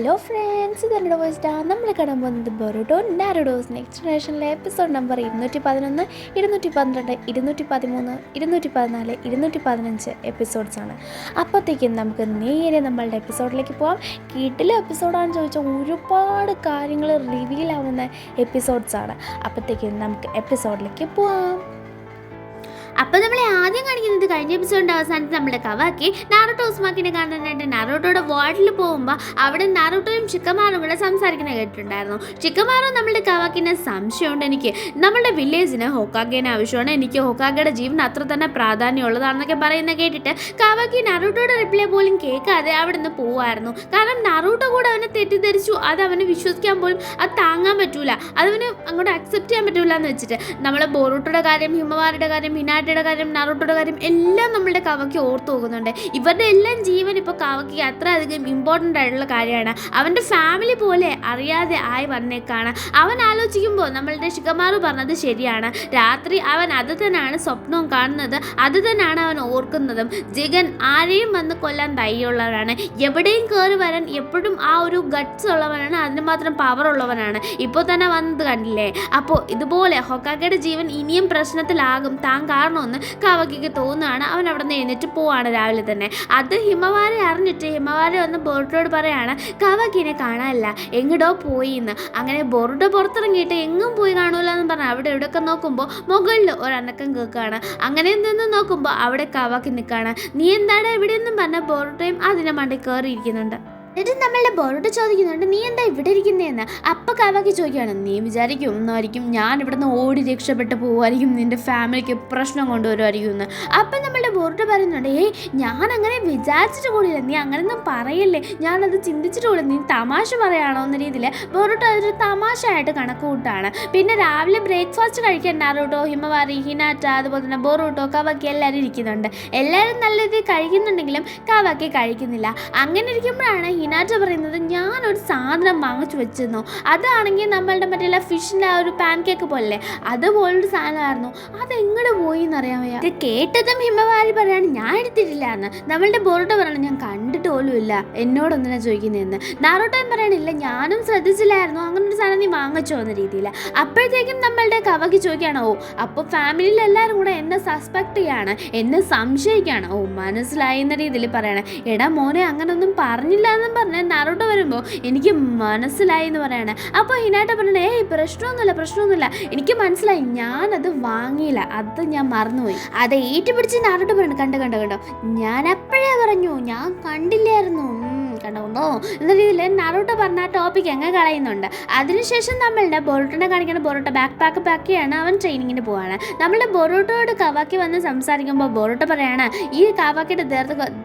Hello friends, ഇതെൻ്റെ voice നമ്മൾ കാണാൻ പോകുന്നത് ബൊറുട്ടോ നാരുഡോസ് നെക്സ്റ്റ് ജനറേഷനിലെ എപ്പിസോഡ് നമ്പർ 211, 212, 213, 214, 215 എപ്പിസോഡ്സാണ്. അപ്പോഴത്തേക്കും നമുക്ക് നേരെ നമ്മളുടെ എപ്പിസോഡിലേക്ക് പോകാം. കിടിലൻ എപ്പിസോഡാണെന്ന് ചോദിച്ചാൽ ഒരുപാട് കാര്യങ്ങൾ റിവീൽ ആവുന്ന എപ്പിസോഡ്സാണ്. അപ്പോഴത്തേക്കും നമുക്ക് എപ്പിസോഡിലേക്ക് പോവാം. അപ്പോൾ നമ്മളെ ആദ്യം കാണിക്കുന്നത് കഴിഞ്ഞ എപ്പിസോഡിൻ്റെ അവസാനത്ത് നമ്മുടെ കവാക്കി നാറുട്ടോ ഉസ്മാക്കിനെ കാണാനായിട്ട് നാറുട്ടോയുടെ വാർഡിൽ പോകുമ്പോൾ അവിടെ നാറുട്ടോയും ഷിക്കമാറും കൂടെ സംസാരിക്കുന്നത് കേട്ടിട്ടുണ്ടായിരുന്നു. ഷിക്കമാറും നമ്മുടെ കവാക്കിനെ സംശയമുണ്ട്, എനിക്ക് നമ്മുടെ വില്ലേജിന് ഹൊക്കാഗേനെ ആവശ്യമാണ്, എനിക്ക് ഹൊക്കാഗയുടെ ജീവൻ അത്ര തന്നെ പ്രാധാന്യമുള്ളതാണെന്നൊക്കെ പറയുന്നത് കേട്ടിട്ട് കവാക്കി നാറുട്ടോയുടെ റിപ്ലൈ പോലും കേൾക്കാതെ അവിടെ നിന്ന് പോവായിരുന്നു. കാരണം നാറുട്ടോ കൂടെ അവനെ തെറ്റിദ്ധരിച്ചു, അത് അവന് വിശ്വസിക്കാൻ പോലും അത് താങ്ങാൻ പറ്റൂല, അതവന് അങ്ങോട്ട് അക്സെപ്റ്റ് ചെയ്യാൻ പറ്റൂല എന്ന് വെച്ചിട്ട് നമ്മളെ ബൊറുട്ടോയുടെ കാര്യം, ഹിമവാരുടെ കാര്യം, ഹിനാറ്റയുടെ കാര്യം, നാറുട്ടോയുടെ കാര്യം എല്ലാം നമ്മളുടെ കവയ്ക്ക് ഓർത്ത് നോക്കുന്നുണ്ട്. ഇവരുടെ എല്ലാം ജീവൻ ഇപ്പോൾ കവയ്ക്ക് അത്ര അധികം ഇമ്പോർട്ടൻ്റ് ആയിട്ടുള്ള കാര്യമാണ്. അവൻ്റെ ഫാമിലി പോലെ അറിയാതെ ആയി വന്നേക്കാണ്. അവൻ ആലോചിക്കുമ്പോൾ നമ്മളുടെ ഷിക്കമാറു പറഞ്ഞത് ശരിയാണ്. രാത്രി അവൻ അത് തന്നെയാണ് സ്വപ്നവും കാണുന്നത്, അത് തന്നെയാണ് അവൻ ഓർക്കുന്നതും. ജിഗൻ ആരെയും വന്ന് കൊല്ലാൻ ധൈര്യമുള്ളവരാണ്, എവിടെയും കയറി വരാൻ എപ്പോഴും ആ ഒരു ഗട്ട്സ് ഉള്ളവനാണ്, അതിന് മാത്രം പവർ ഉള്ളവനാണ്. ഇപ്പോൾ തന്നെ വന്നത് കണ്ടില്ലേ. അപ്പോൾ ഇതുപോലെ ഹൊക്കാഗയുടെ ജീവൻ ഇനിയും പ്രശ്നത്തിലാകും താൻ കാരണമെന്ന് കവാക്കിക്ക് തോന്നുകയാണ്. അവൻ അവിടെ നിന്ന് എഴുന്നേറ്റ് പോവാണ് രാവിലെ തന്നെ. അത് ഹിമവാരെ അറിഞ്ഞിട്ട് ഹിമവാരെ വന്ന് ബൊറുട്ടോയോട് പറയാണ് കവാക്കിനെ കാണാനില്ല, എങ്ങടോ പോയി എന്ന്. അങ്ങനെ ബൊറുട്ടോ പുറത്തിറങ്ങിയിട്ട് എങ്ങും പോയി കാണൂല എന്ന് പറഞ്ഞാൽ അവിടെ ഇവിടെയൊക്കെ നോക്കുമ്പോൾ മുകളിൽ ഒരനക്കം കേൾക്കുകയാണ്. അങ്ങനെ നിന്ന് നോക്കുമ്പോൾ അവിടെ കവാക്കി നിൽക്കുകയാണ്. നീ എന്താണ് എവിടെയെന്നും പറഞ്ഞാൽ ബൊറുട്ടോയും അതിനെ മണ്ടി കയറിയിരിക്കുന്നുണ്ട്. എന്നിട്ട് നമ്മളുടെ ബൊറുട്ടോ ചോദിക്കുന്നുണ്ട് നീ എന്താ ഇവിടെ ഇരിക്കുന്നതെന്ന്. അപ്പം കവാക്കി ചോദിക്കുകയാണ്, നീ വിചാരിക്കും ഒന്നായിരിക്കും ഞാൻ ഇവിടെ നിന്ന് ഓടി രക്ഷപ്പെട്ട് പോകുമായിരിക്കും, നിൻ്റെ ഫാമിലിക്ക് പ്രശ്നം കൊണ്ടുവരുമായിരിക്കും എന്ന്. അപ്പം നമ്മളുടെ ബൊറുട്ടോ പറയുന്നുണ്ട് ഞാൻ അങ്ങനെ വിചാരിച്ചിട്ട് കൂടിയില്ല, നീ അങ്ങനെയൊന്നും പറയല്ലേ, ഞാനത് ചിന്തിച്ചിട്ട് കൂടില്ല, നീ തമാശ പറയാണോ എന്ന രീതിയിൽ ബൊറുട്ടോ അതൊരു തമാശയായിട്ട് കണക്ക് കൂട്ടാണ്. പിന്നെ രാവിലെ ബ്രേക്ക്ഫാസ്റ്റ് കഴിക്കാൻ നാറുട്ടോ, ഹിമവാരി, ഹിനാറ്റ, അതുപോലെ തന്നെ ബൊറുട്ടോ, കവാക്കി എല്ലാവരും ഇരിക്കുന്നുണ്ട്. എല്ലാവരും നല്ല രീതിയിൽ കഴിക്കുന്നുണ്ടെങ്കിലും കവാക്കി കഴിക്കുന്നില്ല. അങ്ങനെ ഇരിക്കുമ്പോഴാണ് ഹിനാറ്റ പറയുന്നത് ഞാനൊരു സാധനം വാങ്ങിച്ചു വെച്ചിരുന്നു, അതാണെങ്കിൽ നമ്മളുടെ മറ്റുള്ള ഫിഷിൻ്റെ ആ ഒരു പാൻ കേക്ക് പോലെ അതുപോലൊരു സാധനമായിരുന്നു, അതെങ്ങോട്ട് പോയി എന്നറിയാമോ. ഇത് കേട്ടതും ഹിമവാരി പറയാണ് ഞാൻ എടുത്തിട്ടില്ല എന്ന്. നമ്മളുടെ ബൊറുട്ടോ പറയണം ഞാൻ കണ്ടിട്ട് പോലും ഇല്ല, എന്നോടൊന്നിനെ ചോദിക്കുന്നതെന്ന്. നാറുട്ടോയും പറയണില്ല ഞാനും ശ്രദ്ധിച്ചില്ലായിരുന്നു, അങ്ങനെ ഒരു സാധനം നീ വാങ്ങിച്ചോ എന്ന രീതിയിൽ. അപ്പോഴത്തേക്കും നമ്മളുടെ കവയ്ക്ക് ചോദിക്കുകയാണ് അപ്പോൾ ഫാമിലിയിൽ എല്ലാവരും കൂടെ എന്നെ സസ്പെക്ട് ചെയ്യാണ്, എന്നെ സംശയിക്കുകയാണ്. മനസ്സിലായി എന്ന രീതിയിൽ പറയണം. എടാ മോനെ അങ്ങനൊന്നും പറഞ്ഞില്ല എന്നും പറഞ്ഞ് നാറുട്ടോ വരുമ്പോൾ എനിക്ക് മനസ്സിലായി എന്ന് പറയാണ്. അപ്പോൾ ഹിനാറ്റ പറഞ്ഞേ പ്രശ്നമൊന്നുമില്ല, എനിക്ക് മനസ്സിലായി, ഞാനത് വാങ്ങിയില്ല, അത് ഞാൻ മറന്നുപോയി. അത് ഏറ്റുപിടിച്ച് നാറുട്ടോ പറയണം കണ്ടോ ഞാൻ അപ്പോഴേ പറഞ്ഞു, ഞാൻ കണ്ടില്ലായിരുന്നു, കണ്ടോ എന്ന രീതിയിൽ നാറുട്ടോ പറഞ്ഞ ആ ടോപ്പിക് അങ്ങ് കളയുന്നുണ്ട്. അതിനുശേഷം നമ്മളുടെ ബൊറുട്ടോനെ കാണിക്കുന്ന ബൊറുട്ടോ ബാക്ക് പാക്ക് പാക്കിയാണ്, അവൻ ട്രെയിനിങ്ങിന് പോവാണ്. നമ്മളുടെ ബൊറുട്ടോയോട് കവാക്കി വന്ന് സംസാരിക്കുമ്പോൾ ബൊറുട്ടോ പറയാണ് ഈ കവാക്കിയുടെ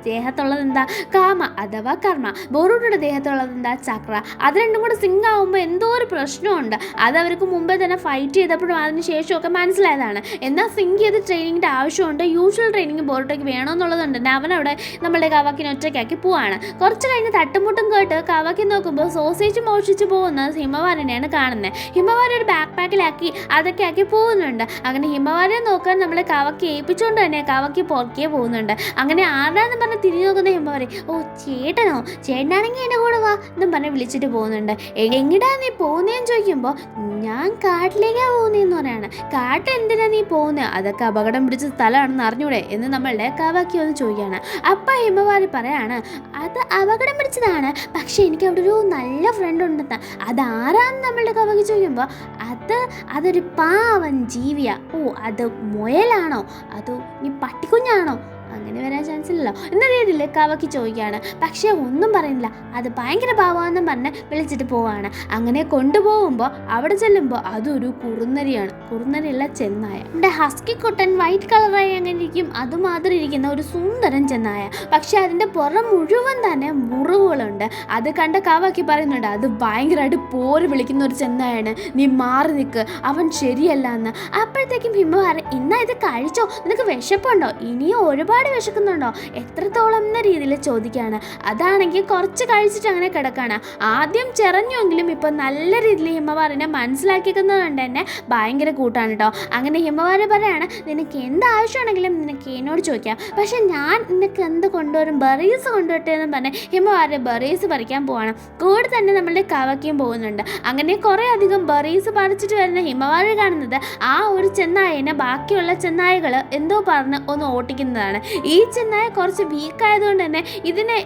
ദേഹത്തുള്ളത് എന്താ കാമ അഥവാ കർമ്മ, ബൊറുട്ടോയുടെ ദേഹത്തുള്ളത് എന്താ ചക്ര. അത് രണ്ടും കൂടെ സിങ്ക് ആകുമ്പോൾ എന്തോ ഒരു പ്രശ്നമുണ്ട്, അത് അവർക്ക് മുമ്പേ തന്നെ ഫൈറ്റ് ചെയ്തപ്പോഴും അതിന് ശേഷമൊക്കെ മനസ്സിലായതാണ്. എന്നാൽ സിങ്ക് ചെയ്ത് ട്രെയിനിങ്ങിൻ്റെ ആവശ്യമുണ്ട്, യൂഷ്വൽ ട്രെയിനിങ് ബൊറുട്ടോയ്ക്ക് വേണമെന്നുള്ളതുകൊണ്ട് അവനവിടെ നമ്മളുടെ കവാക്കിനെ ഒറ്റയ്ക്കാക്കി പോവാണ്. കുറച്ച് കഴിഞ്ഞ് തട്ടുമുട്ടും കേട്ട് കവാക്കി നോക്കുമ്പോൾ സോസേജ് മോഷിച്ച് പോകുന്ന ഹിമവാരനെയാണ് കാണുന്നത്. ഹിമവാര ഒരു ബാക്ക് പാക്കിലാക്കി അതൊക്കെ ആക്കി പോകുന്നുണ്ട്. അങ്ങനെ ഹിമവാരെ നോക്കാൻ നമ്മളെ കവാക്കി ഏൽപ്പിച്ചുകൊണ്ട് തന്നെ കവാക്കി പുറകെ പോകുന്നുണ്ട്. അങ്ങനെ ആരാന്ന് പറഞ്ഞ് തിരിഞ്ഞു നോക്കുന്ന ഹിമവാരെ ചേട്ടനോ, ചേട്ടനാണെങ്കിൽ എൻ്റെ കൂടെ വാ എന്നും പറഞ്ഞ് വിളിച്ചിട്ട് പോകുന്നുണ്ട്. എങ്ങടാ നീ പോകുന്നതെന്ന് ചോദിക്കുമ്പോൾ ഞാൻ കാട്ടിലേക്കാണ് പോകുന്നതെന്ന് പറയാണ്. കാട്ടിൽ എന്തിനാ നീ പോകുന്നത്, അതൊക്കെ അപകടം പിടിച്ച സ്ഥലമാണെന്ന് അറിഞ്ഞൂടെ എന്ന് നമ്മളുടെ കവാക്കി ഒന്ന് ചോദിക്കുകയാണ്. അപ്പം ഹിമവാരി പറയാണ് അത് അപകടം പിടിച്ചതാണ്, പക്ഷേ എനിക്ക് അവിടെ ഒരു നല്ല ഫ്രണ്ട് ഉണ്ടെന്ന്. അതാരാന്ന് നമ്മളുടെ കവാക്കി ചോദിക്കുമ്പോൾ അതൊരു പാവൻ ജീവിയാ. അത് മുയലാണോ, അതോ നീ പട്ടിക്കുഞ്ഞാണോ, അങ്ങനെ വരാൻ ചാൻസ് ഇല്ലല്ലോ എന്ന രീതിയിൽ കവാക്കി ചോദിക്കുകയാണ്. പക്ഷേ ഒന്നും പറയുന്നില്ല, അത് ഭയങ്കര പാവാന്നും പറഞ്ഞ് വിളിച്ചിട്ട് പോവാണ്. അങ്ങനെ കൊണ്ടുപോകുമ്പോൾ അവിടെ ചെല്ലുമ്പോൾ അതൊരു കുറുനരിയുള്ള ചെന്നായ. നമ്മുടെ ഹസ്കി കുട്ടൻ വൈറ്റ് കളറായി അങ്ങനെ ഇരിക്കും, അതുമാതിരി ഇരിക്കുന്ന ഒരു സുന്ദരൻ ചെന്നായ. പക്ഷെ അതിൻ്റെ പുറം മുഴുവൻ തന്നെ മുറിവുകളുണ്ട്. അത് കണ്ട കവാക്കി പറയുന്നുണ്ട് അത് ഭയങ്കരമായിട്ട് പോര് വിളിക്കുന്ന ഒരു ചെന്നായാണ്, നീ മാറി നിൽക്ക്, അവൻ ശരിയല്ല എന്ന്. അപ്പോഴത്തേക്കും ഹിമവാര ഇന്നാ ഇത് കഴിച്ചോ, നിനക്ക് വിശപ്പുണ്ടോ, ഇനിയും ഒരുപാട് വിശക്കുന്നുണ്ടോ, എത്രത്തോളം എന്ന രീതിയിൽ ചോദിക്കുകയാണ്. അതാണെങ്കിൽ കുറച്ച് കഴിച്ചിട്ട് അങ്ങനെ കിടക്കുകയാണ്. ആദ്യം ചെറഞ്ഞുവെങ്കിലും ഇപ്പം നല്ല രീതിയിൽ ഹിമവാറിനെ മനസ്സിലാക്കിക്കുന്നത് കൊണ്ട് തന്നെ ഭയങ്കര കൂട്ടാണ് കേട്ടോ. അങ്ങനെ ഹിമവാരി പറയാണ്, നിനക്ക് എന്താവശ്യമാണെങ്കിലും നിനക്ക് എന്നോട് ചോദിക്കാം, പക്ഷെ ഞാൻ നിനക്ക് എന്ത് കൊണ്ടുവരും, ബെറീസ് കൊണ്ടുവരട്ടെ എന്ന് പറഞ്ഞ് ഹിമവാരി ബെറീസ് പറിക്കാൻ പോവാണ്. കൂടെ തന്നെ നമ്മളുടെ കവയ്ക്കും പോകുന്നുണ്ട്. അങ്ങനെ കുറേ അധികം ബെറീസ് പറിച്ചിട്ട് വരുന്ന ഹിമവാരി കാണുന്നത് ആ ഒരു ചെന്നായനെ ബാക്കിയുള്ള ചെന്നായകൾ എന്തോ പറഞ്ഞ് ഒന്ന് ഓട്ടിക്കുന്നതാണ്. ഈ ചെന്നായ കുറച്ച് വീക്കായതുകൊണ്ട് തന്നെ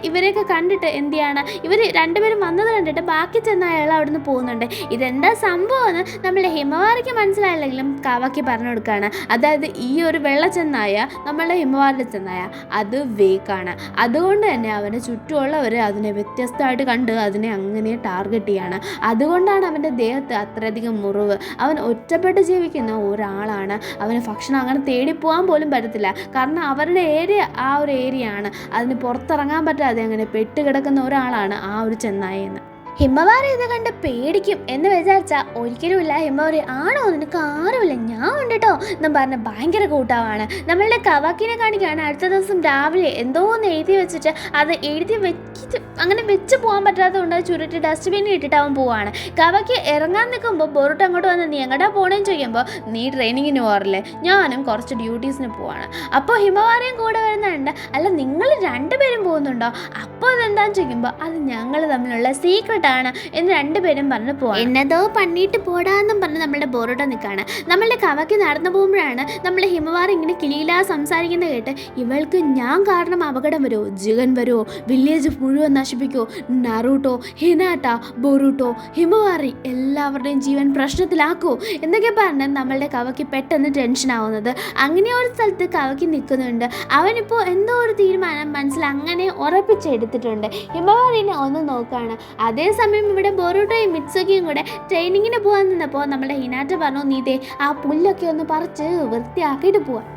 ഇവരെയൊക്കെ കണ്ടിട്ട് എന്ത് ചെയ്യാണ്, ഇവർ രണ്ടുപേരും വന്നത് കണ്ടിട്ട് ബാക്കി ചെന്നായകൾ അവിടെ നിന്ന് പോകുന്നുണ്ട്. ഇതെന്താ സംഭവമെന്ന് നമ്മളുടെ ഹിമവാരിക്ക് മനസ്സിലായില്ലെങ്കിലും കവയ്ക്ക് പറഞ്ഞു കൊടുക്കുകയാണ്. അതായത് ഈ ഒരു വെള്ള ചെന്നായ നമ്മളുടെ ഹിമവാരിയുടെ ചെന്നായ അത് വീക്കാണ്. അതുകൊണ്ട് തന്നെ അവന് ചുറ്റുമുള്ളവർ അതിനെ വ്യത്യസ്തമായിട്ട് കണ്ട് അതിനെ അങ്ങനെ ടാർഗറ്റ് ചെയ്യാണ്. അതുകൊണ്ടാണ് അവൻ്റെ ദേഹത്ത് അത്രയധികം മുറിവ്. അവൻ ഒറ്റപ്പെട്ട് ജീവിക്കുന്ന ഒരാളാണ്. അവന് ഭക്ഷണം അങ്ങനെ തേടി പോകാൻ പോലും പറ്റത്തില്ല. കാരണം അവരുടെ ഏരിയ ആ ഒരു ഏരിയ ആണ്. അതിന് പുറത്തിറങ്ങാൻ പറ്റാതെ അങ്ങനെ പെട്ടുകിടക്കുന്ന ഒരാളാണ് ആ ഒരു ചെന്നായെന്ന്. ഹിമവാരി ഇത് കണ്ട് പേടിക്കും എന്ന് വിചാരിച്ചാൽ ഒരിക്കലുമില്ല. ഹിമവാരി ആണോ, നിനക്ക് ആരുമില്ല, ഞാൻ ഉണ്ട് കേട്ടോ എന്നും പറഞ്ഞ് ഭയങ്കര കൂട്ടാവാണ്. നമ്മളുടെ കവാക്കിനെ കാണിക്കുകയാണ്. അടുത്ത ദിവസം രാവിലെ എന്തോ ഒന്ന് എഴുതി വെച്ചിട്ട് അത് എഴുതി വെച്ചിട്ട് അങ്ങനെ വെച്ച് പോകാൻ പറ്റാത്തതുകൊണ്ട് ചുരുട്ടി ഡസ്റ്റ്ബിന്നിൽ ഇട്ടിട്ട് അവൻ പോവാണ്. കവാക്കി ഇറങ്ങാൻ നിൽക്കുമ്പോൾ ബൊറുട്ട് അങ്ങോട്ട് വന്ന് നീ എങ്ങോട്ടാ പോകണേന്ന് ചോദിക്കുമ്പോൾ നീ ട്രെയിനിങ്ങിന് പോകാറില്ലേ, ഞാനും കുറച്ച് ഡ്യൂട്ടീസിന് പോവാണ്. അപ്പോൾ ഹിമവാരിയും കൂടെ വരുന്നുണ്ട്. അല്ല നിങ്ങൾ രണ്ടുപേരും പോകുന്നുണ്ടോ? അപ്പോൾ അതെന്താണെന്ന് ചോദിക്കുമ്പോൾ അത് ഞങ്ങൾ തമ്മിലുള്ള സീക്രട്ട് ആണ് എന്ന് രണ്ടുപേരും പറഞ്ഞു പോവാം. എന്നതോ പണിയിട്ട് പോടാന്നും പറഞ്ഞ് നമ്മളുടെ ബോറോട്ട നിൽക്കുകയാണ്. നമ്മളുടെ കവയ്ക്ക് നടന്നു പോകുമ്പോഴാണ് നമ്മളെ ഹിമവാരി ഇങ്ങനെ കിളിയിലാ സംസാരിക്കുന്നത് കേട്ട് ഇവൾക്ക് ഞാൻ കാരണം അപകടം വരുമോ, ജിഗൻ വരുമോ, വില്ലേജ് മുഴുവൻ നശിപ്പിക്കുമോ, നറൂട്ടോ, ഹിനാട്ട, ബൊറൂട്ടോ, ഹിമവാരി എല്ലാവരുടെയും ജീവൻ പ്രശ്നത്തിലാക്കുമോ എന്നൊക്കെ പറഞ്ഞ് നമ്മളുടെ കവയ്ക്ക് പെട്ടെന്ന് ടെൻഷൻ ആവുന്നത്. അങ്ങനെ ഒരു സ്ഥലത്ത് കവയ്ക്ക് നിൽക്കുന്നുണ്ട്. അവനിപ്പോൾ എന്തോ ഒരു തീരുമാനം മനസ്സിൽ അങ്ങനെ ഉറപ്പിച്ചെടുത്തിട്ടുണ്ട്. ഹിമവാരിനെ ഒന്ന് നോക്കുകയാണ്. അതേസമയം ഇവിടെ ബൊറൂട്ടോയും മിത്സുകിയും കൂടെ ട്രെയിനിങ്ങിന് പോകാൻ നിന്നപ്പോൾ നമ്മുടെ ഹിനാറ്റ പറഞ്ഞു, നീതേ ആ പുല്ലൊക്കെ ഒന്ന് പറിച്ച് വൃത്തിയാക്കിയിട്ട് പോവാം.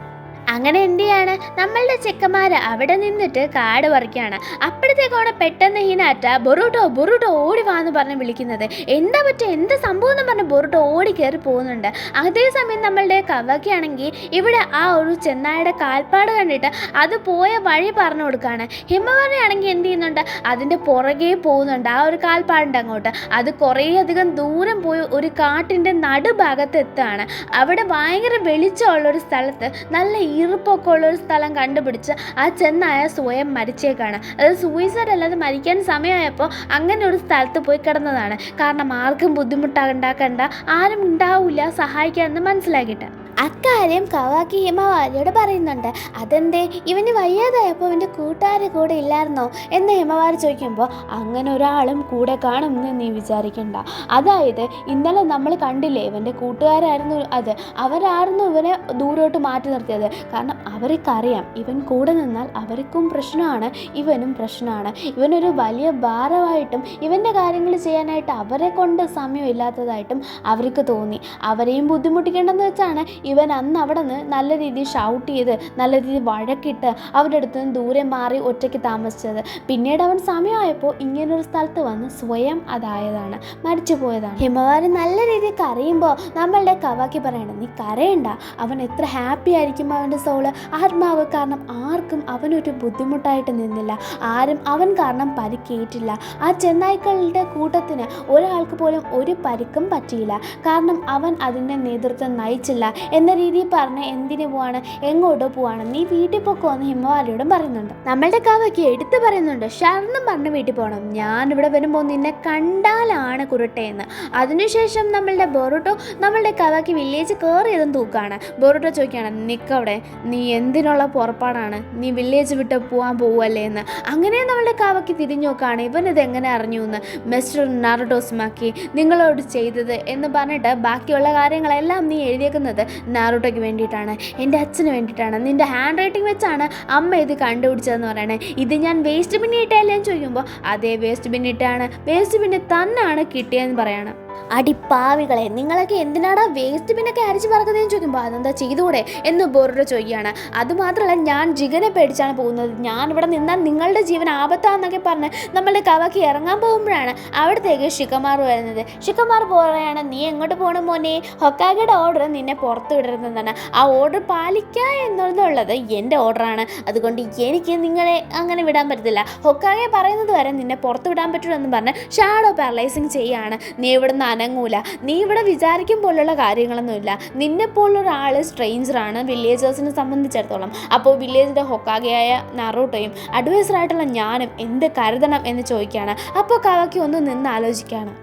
അങ്ങനെ എന്ത് ചെയ്യാണ്, നമ്മളുടെ ചെക്കന്മാർ അവിടെ നിന്നിട്ട് കാട് പറിക്കുകയാണ്. അപ്പോഴത്തേക്കാണ് പെട്ടെന്ന് ഹിനാറ്റ ബൊറൂട്ടോ ബൊറൂട്ടോ ഓടി വാന്ന് പറഞ്ഞ് വിളിക്കുന്നത്. എന്താ പറ്റുക, എന്താ സംഭവം എന്ന് പറഞ്ഞ് ബൊറൂട്ടോ ഓടി കയറി പോകുന്നുണ്ട്. അതേസമയം നമ്മളുടെ കവയ്ക്കാണെങ്കിൽ ഇവിടെ ആ ഒരു ചെന്നായുടെ കാൽപ്പാട് കണ്ടിട്ട് അത് പോയ വഴി പറഞ്ഞു കൊടുക്കുകയാണ്. ഹിമവാരി ആണെങ്കിൽ എന്ത് ചെയ്യുന്നുണ്ട്, അതിൻ്റെ പുറകെ പോകുന്നുണ്ട്. ആ ഒരു കാൽപ്പാടിൻ്റെ അങ്ങോട്ട് അത് കുറേ അധികം ദൂരം പോയി ഒരു കാട്ടിൻ്റെ നടുഭാഗത്ത് എത്തുകയാണ്. അവിടെ ഭയങ്കര വെളിച്ചമുള്ളൊരു സ്ഥലത്ത് നല്ല ഈർപ്പൊക്കെ ഉള്ളൊരു സ്ഥലം കണ്ടുപിടിച്ച് ആ ചെന്നായ സ്വയം മരിച്ചേക്കാണ്. അത് സൂയിസൈഡ് അല്ലാതെ മരിക്കാൻ സമയമായപ്പോൾ അങ്ങനെ ഒരു സ്ഥലത്ത് പോയി കിടന്നതാണ്. കാരണം ആർക്കും ബുദ്ധിമുട്ടുണ്ടാക്കണ്ട, ആരും ഉണ്ടാവില്ല സഹായിക്കാമെന്ന് മനസ്സിലാക്കിയിട്ട്. അക്കാര്യം കവാക്കി ഹിമവാരിയോട് പറയുന്നുണ്ട്. അതെന്തേ, ഇവന് വയ്യാതായപ്പോൾ അവൻ്റെ കൂട്ടുകാർ കൂടെ ഇല്ലായിരുന്നോ എന്ന് ഹിമവാരി ചോദിക്കുമ്പോൾ അങ്ങനെ ഒരാളും കൂടെ കാണുമെന്ന് നീ വിചാരിക്കണ്ട. അതായത് ഇന്നലെ നമ്മൾ കണ്ടില്ലേ, ഇവൻ്റെ കൂട്ടുകാരായിരുന്നു അത്. അവരായിരുന്നു ഇവനെ ദൂരോട്ട് മാറ്റി നിർത്തിയത്. കാരണം അവർക്കറിയാം ഇവൻ കൂടെ നിന്നാൽ അവർക്കും പ്രശ്നമാണ്, ഇവനും പ്രശ്നമാണ്. ഇവനൊരു വലിയ ഭാരമായിട്ടും ഇവൻ്റെ കാര്യങ്ങൾ ചെയ്യാനായിട്ട് അവരെ കൊണ്ട് സമയമില്ലാത്തതായിട്ടും അവർക്ക് തോന്നി. അവരെയും ബുദ്ധിമുട്ടിക്കേണ്ടെന്ന് വെച്ചാണ് ഇവൻ അന്ന് അവിടെ നിന്ന് നല്ല രീതിയിൽ ഷൗട്ട് ചെയ്ത് നല്ല രീതിയിൽ വഴക്കിട്ട് അവരുടെ അടുത്ത് നിന്ന് ദൂരെ മാറി ഒറ്റയ്ക്ക് താമസിച്ചത്. പിന്നീട് അവൻ സമയമായപ്പോൾ ഇങ്ങനൊരു സ്ഥലത്ത് വന്ന് സ്വയം അതായതാണ്, മരിച്ചു പോയതാണ്. ഹിമവാരി നല്ല രീതിയിൽ കരയുമ്പോൾ നമ്മളുടെ കവാക്കി പറയണം, നീ കരയണ്ട, അവൻ എത്ര ഹാപ്പി ആയിരിക്കും അവൻ്റെ സോള്, ആത്മാവ്. കാരണം ആർക്കും അവനൊരു ബുദ്ധിമുട്ടായിട്ട് നിന്നില്ല, ആരും അവൻ കാരണം പരിക്കേറ്റില്ല. ആ ചെന്നായ്ക്കളുടെ കൂട്ടത്തിന് ഒരാൾക്ക് പോലും ഒരു പരിക്കും പറ്റിയില്ല. കാരണം അവൻ അതിൻ്റെ നേതൃത്വം നയിച്ചില്ല എന്ന രീതിയിൽ പറഞ്ഞ് എന്തിനു പോവാണ്, എങ്ങോട്ടോ പോവാണ്, നീ വീട്ടിൽ പൊക്കോന്ന് ഹിമവാരിയോടും പറയുന്നുണ്ട്. നമ്മളുടെ കവയ്ക്ക് എടുത്തു പറയുന്നുണ്ട്, ഷർന്നും പറഞ്ഞ് വീട്ടിൽ പോകണം, ഞാനിവിടെ വരുമ്പോൾ നിന്നെ കണ്ടാലാണ് കുരുട്ടേന്ന്. അതിനുശേഷം നമ്മളുടെ ബൊറൂട്ടോ നമ്മളുടെ കവയ്ക്ക് വില്ലേജ് കയറിയതും തൂക്കാണ്. ബൊറൂട്ടോ ചോദിക്കുകയാണ്, നിക്കവിടെ, നീ എന്തിനുള്ള പുറപ്പാടാണ്, നീ വില്ലേജ് വിട്ട് പോകാൻ പോവല്ലേ എന്ന്. അങ്ങനെ നമ്മളുടെ കവയ്ക്ക് തിരിഞ്ഞു നോക്കുകയാണ്, ഇവനിത് എങ്ങനെ അറിഞ്ഞു എന്ന്. മിസ്റ്റർ നാറുട്ടോ ഉസ്മാക്കി നിങ്ങളോട് ചെയ്തത് എന്ന് പറഞ്ഞിട്ട് ബാക്കിയുള്ള കാര്യങ്ങളെല്ലാം നീ എഴുതിയേക്കുന്നത് നാറുട്ടോയ്ക്ക് വേണ്ടിയിട്ടാണ്, എൻ്റെ അച്ഛന് വേണ്ടിയിട്ടാണ്, നിൻ്റെ ഹാൻഡ് റൈറ്റിംഗ് വെച്ചാണ് അമ്മ ഇത് കണ്ടുപിടിച്ചതെന്ന് പറയണേ. ഇത് ഞാൻ വേസ്റ്റ് ബിന്നിട്ടല്ലേ എന്ന് ചോദിക്കുമ്പോൾ അതേ വേസ്റ്റ് ബിന്നിട്ടാണ്, വേസ്റ്റ് ബിന്നിൽ തന്നെയാണ് കിട്ടിയതെന്ന് പറയണം. അടിപ്പാവികളെ, നിങ്ങളൊക്കെ എന്തിനാടാ വേസ്റ്റ് പിന്നൊക്കെ അരിച്ച് പറക്കുന്നതെന്ന് ചോദിക്കുമ്പോൾ അതെന്താ ചെയ്തുകൂടെ എന്ന് ബോറോട് ചോദിക്കുകയാണ്. അതുമാത്രമല്ല, ഞാൻ ജിഗനെ പേടിച്ചാണ് പോകുന്നത്, ഞാൻ ഇവിടെ നിന്നാൽ നിങ്ങളുടെ ജീവൻ ആപത്താന്നൊക്കെ പറഞ്ഞ് നമ്മളുടെ കവാക്കി ഇറങ്ങാൻ പോകുമ്പോഴാണ് അവിടത്തേക്ക് ഷിക്കമാർ വരുന്നത്. ഷിക്കമാർ പറയാണ്, നീ എങ്ങോട്ട് പോകണം മോനെ, ഹൊക്കാഗയുടെ ഓർഡർ നിന്നെ പുറത്തു വിടരുന്നതാണ്. ആ ഓർഡർ പാലിക്കുക എന്നുള്ളത് എൻ്റെ ഓർഡറാണ്, അതുകൊണ്ട് എനിക്ക് നിങ്ങളെ അങ്ങനെ വിടാൻ പറ്റത്തില്ല. ഹൊക്കാഗെ പറയുന്നത് വരെ നിന്നെ പുറത്തു വിടാൻ പറ്റുള്ളൂ എന്ന് പറഞ്ഞ് ഷാഡോ പാരലൈസിങ് ചെയ്യുകയാണ്. നീ ഇവിടുന്ന് അനങ്ങൂല, നീ ഇവിടെ വിചാരിക്കും പോലുള്ള കാര്യങ്ങളൊന്നുമില്ല. നിന്നെപ്പോലൊരാൾ സ്ട്രേഞ്ചറാണ് വില്ലേജേഴ്സിനെ സംബന്ധിച്ചിടത്തോളം. അപ്പോൾ വില്ലേജിൻ്റെ ഹൊക്കാഗെയായ നറൂട്ടോയും അഡ്വൈസറായിട്ടുള്ള ഞാനും എന്ത് കരുതണം എന്ന് ചോദിക്കുകയാണ്. അപ്പോൾ കവാക്കി ഒന്ന് നിന്ന് ആലോചിക്കുകയാണ്.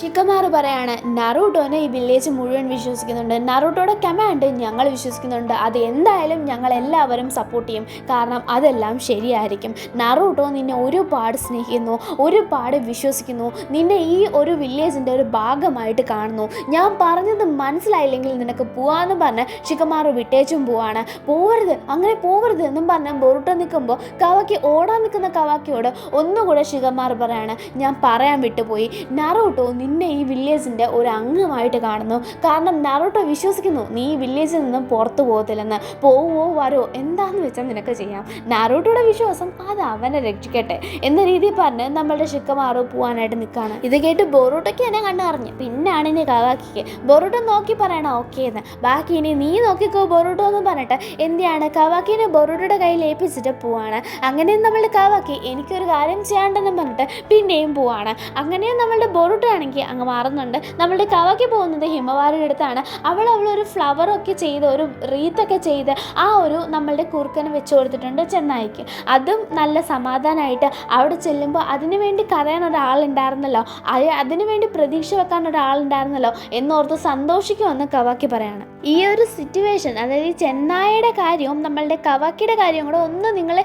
ഷിക്കമാർ പറയാണ്, നറൂട്ടോനെ ഈ വില്ലേജ് മുഴുവൻ വിശ്വസിക്കുന്നുണ്ട്, നറൂട്ടോയുടെ കമാൻഡ് ഞങ്ങൾ വിശ്വസിക്കുന്നുണ്ട്, അത് എന്തായാലും ഞങ്ങൾ എല്ലാവരും സപ്പോർട്ട് ചെയ്യും, കാരണം അതെല്ലാം ശരിയായിരിക്കും. നറൂട്ടോ നിന്നെ ഒരുപാട് സ്നേഹിക്കുന്നു, ഒരുപാട് വിശ്വസിക്കുന്നു, നിന്നെ ഈ ഒരു വില്ലേജിൻ്റെ ഒരു ഭാഗമായിട്ട് കാണുന്നു. ഞാൻ പറഞ്ഞത് മനസ്സിലായില്ലെങ്കിൽ നിനക്ക് പോവാന്ന് പറഞ്ഞ് ഷിക്കമാർ വിട്ടേച്ചും പോവാണ്. പോവരുത്, അങ്ങനെ പോവരുത് എന്നും പറഞ്ഞ് ബൊറുട്ടോ നിൽക്കുമ്പോൾ കവാക്കി ഓടാൻ നിൽക്കുന്ന കവാക്കിയോട് ഒന്നുകൂടെ ഷിക്കമാർ പറയാണ്, ഞാൻ പറയാൻ വിട്ടുപോയി, നറൂട്ടോ നിന്നെ ഈ വില്ലേജിൻ്റെ ഒരു അംഗമായിട്ട് കാണുന്നു, കാരണം നറൂട്ടോ വിശ്വസിക്കുന്നു നീ ഈ വില്ലേജിൽ നിന്നും പുറത്തു പോകത്തില്ലെന്ന്. പോവോ വരോ എന്താന്ന് വെച്ചാൽ നിനക്ക് ചെയ്യാം, നറൂട്ടോയുടെ വിശ്വാസം അത് അവനെ രക്ഷിക്കട്ടെ എന്ന രീതിയിൽ പറഞ്ഞ് നമ്മളുടെ ഷിക്കമാറു പോകാനായിട്ട് നിൽക്കുകയാണ്. ഇത് കേട്ട് ബൊറൂട്ടോയ്ക്ക് എന്നെ കണ്ടറിഞ്ഞ്, പിന്നാണ് ഇനി കവാക്കിക്ക്. ബൊറൂട്ടോ നോക്കി പറയണം ഓക്കെ എന്ന്, ബാക്കി ഇനി നീ നോക്കിക്കോ ബൊറൂട്ടോ എന്ന് പറഞ്ഞിട്ട് എന്തിനാണ് കവാക്കിനെ ബൊറൂട്ടോയുടെ കയ്യിൽ ഏൽപ്പിച്ചിട്ട് പോവാണ്. അങ്ങനെ നമ്മളുടെ കവാക്കി എനിക്കൊരു കാര്യം ചെയ്യാണ്ടെന്ന് പറഞ്ഞിട്ട് പിന്നെയും പോവാണ്. അങ്ങനെ നമ്മളുടെ ബൊറൂട്ടോ ആണെങ്കിൽ അങ്ങ് മാറുന്നുണ്ട്. നമ്മളുടെ കവാക്കി പോകുന്നത് ഹിമവാരിയുടെ അടുത്താണ്. അവളൊരു ഫ്ലവറൊക്കെ ചെയ്ത് ഒരു റീത്തൊക്കെ ചെയ്ത് ആ ഒരു നമ്മളുടെ കുറുക്കന് വെച്ച് കൊടുത്തിട്ടുണ്ട് ചെന്നായിക്ക്. അതും നല്ല സമാധാനമായിട്ട് അവിടെ ചെല്ലുമ്പോൾ അതിനു വേണ്ടി കരയാൻ ഒരാളുണ്ടായിരുന്നല്ലോ, അതിനു വേണ്ടി പ്രതീക്ഷ വെക്കാൻ ഒരാളുണ്ടായിരുന്നല്ലോ എന്നോർത്ത് സന്തോഷിക്കുമെന്ന് കവാക്കി പറയാണ്. ഈ ഒരു സിറ്റുവേഷൻ, അതായത് ഈ ചെന്നായയുടെ കാര്യവും നമ്മളുടെ കവാക്കിയുടെ കാര്യവും കൂടെ ഒന്ന് നിങ്ങൾ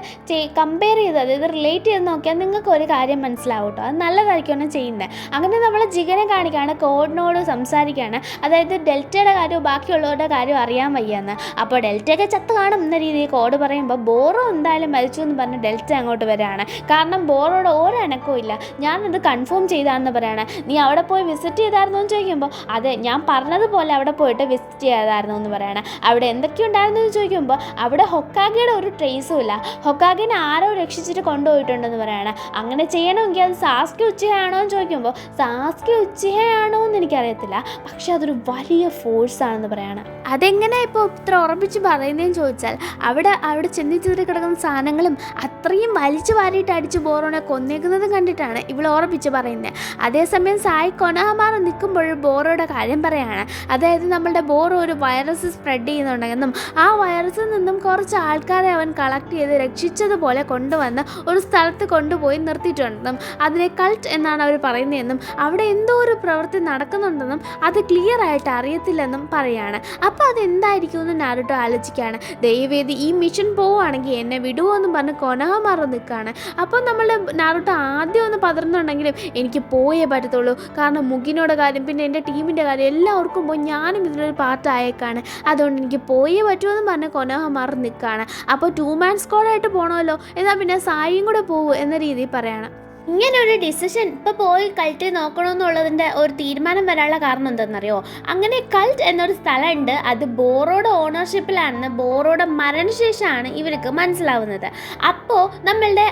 കമ്പയർ ചെയ്ത്, അതായത് റിലേറ്റ് ചെയ്ത് നോക്കിയാൽ നിങ്ങൾക്ക് ഒരു കാര്യം മനസ്സിലാവും കേട്ടോ, അത് നല്ലതായിരിക്കും ചെയ്യുന്നത്. അങ്ങനെ നമ്മൾ ജിഗനെ കാണിക്കുകയാണ്, കോഡിനോട് സംസാരിക്കുകയാണ്, അതായത് ഡെൽറ്റയുടെ കാര്യവും ബാക്കിയുള്ളവരുടെ കാര്യവും അറിയാൻ വയ്യാന്ന്. അപ്പോൾ ഡെൽറ്റയൊക്കെ ചത്ത് കാണും എന്ന രീതിയിൽ കോഡ് പറയുമ്പോൾ ബോറോ എന്തായാലും മരിച്ചു എന്ന് പറഞ്ഞ് ഡെൽറ്റ അങ്ങോട്ട് വരികയാണ്. കാരണം ബോറോയുടെ ഓരോ അനക്കവും ഇല്ല, ഞാനത് കൺഫേം ചെയ്താണെന്ന് പറയാണ്. നീ അവിടെ പോയി വിസിറ്റ് ചെയ്തായിരുന്നു എന്ന് ചോദിക്കുമ്പോൾ അതെ ഞാൻ പറഞ്ഞതുപോലെ അവിടെ പോയിട്ട് വിസിറ്റ് ചെയ്തായിരുന്നു എന്ന് പറയാണ്. അവിടെ എന്തൊക്കെയുണ്ടായിരുന്നു എന്ന് ചോദിക്കുമ്പോൾ അവിടെ ഹൊക്കാഗയുടെ ഒരു ട്രേസും ഇല്ല, ഹൊക്കാഗിനെ ആരോ രക്ഷിച്ചിട്ട് കൊണ്ടുപോയിട്ടുണ്ടെന്ന് പറയാണ്. അങ്ങനെ ചെയ്യണമെങ്കിൽ അത് സാസ്കി ഉച്ചയാണോ എന്ന് ചോദിക്കുമ്പോൾ സാസ്കി ഉച്ചയാണോ എന്ന് എനിക്കറിയത്തില്ല, പക്ഷെ അതൊരു വലിയ ഫോഴ്സാണെന്ന് പറയാണ്. അതെങ്ങനെ ഇപ്പോൾ ഇത്ര ഉറപ്പിച്ച് പറയുന്നതെന്ന് ചോദിച്ചാൽ അവിടെ ചെന്നിച്ചിട്ട് കിടക്കുന്ന സാധനങ്ങളും അത്രയും വലിച്ചു വാരിയിട്ട് അടിച്ച് ബോറോനെ കൊന്നേക്കുന്നതും കണ്ടിട്ടാണ് ഇവൾ ഉറപ്പിച്ച് പറയുന്നത്. അതേസമയം സായി കൊനഹമാർ നിൽക്കുമ്പോൾ ബോറോയുടെ കാര്യം പറയാണ്, അതായത് നമ്മളുടെ ബോറോ ഒരു വൈറസ് സ്പ്രെഡ് ചെയ്യുന്നുണ്ടെന്നും ആ വൈറസിൽ നിന്നും കുറച്ച് ആൾക്കാരെ അവൻ കളക്ട് ചെയ്ത് രക്ഷിച്ചതുപോലെ കൊണ്ടുവന്ന് ഒരു സ്ഥലത്ത് കൊണ്ടുപോയി നിർത്തിയിട്ടുണ്ടെന്നും അതിനെ കൾട്ട് എന്നാണ് അവർ പറയുന്നതെന്നും അവിടെ എന്തോ ഒരു പ്രവൃത്തി നടക്കുന്നുണ്ടെന്നും അത് ക്ലിയർ ആയിട്ട് അറിയത്തില്ലെന്നും പറയാണ്. അപ്പോൾ അതെന്തായിരിക്കും എന്ന് നാരുട്ടോ ആലോചിക്കുകയാണ്. ദയവേദി ഈ മിഷൻ പോവുകയാണെങ്കിൽ എന്നെ വിടുമോ എന്നും പറഞ്ഞ് കൊനഹമാർ നിൽക്കുകയാണ്. അപ്പോൾ നമ്മളുടെ നാരുട്ടോ ആദ്യം ഒന്ന് പതർന്നുണ്ടെങ്കിലും എനിക്ക് പോയേ പറ്റത്തുള്ളൂ, കാരണം മുഗിനോടെ കാര്യം പിന്നെ എൻ്റെ ടീമിൻ്റെ കാര്യം എല്ലാം ഓർക്കുമ്പോൾ ഞാനും ഇതിലൊരു പാർട്ടായേക്കാണ്, അതുകൊണ്ട് എനിക്ക് പോയേ പറ്റുമെന്ന് പറഞ്ഞ് കൊനഹമാർ നിൽക്കുകയാണ്. അപ്പോൾ 2 man സ്ക്വാഡായിട്ട് പോകണമല്ലോ, എന്നാൽ പിന്നെ സായിയും കൂടെ പോകൂ എന്ന രീതിയിൽ പറയാണ്. ഇങ്ങനെ ഒരു ഡിസിഷൻ ഇപ്പോൾ പോയി കൾട്ട് നോക്കണമെന്നുള്ളതിൻ്റെ ഒരു തീരുമാനം വരാനുള്ള കാരണം എന്താണെന്നറിയോ? അങ്ങനെ കൾട്ട് എന്നൊരു സ്ഥലമുണ്ട്, അത് ബോറോയുടെ ഓണർഷിപ്പിലാണെന്ന് ബോറോയുടെ മരണശേഷമാണ് ഇവർക്ക് മനസ്സിലാവുന്നത്. അപ്പോൾ നമ്മളുടെ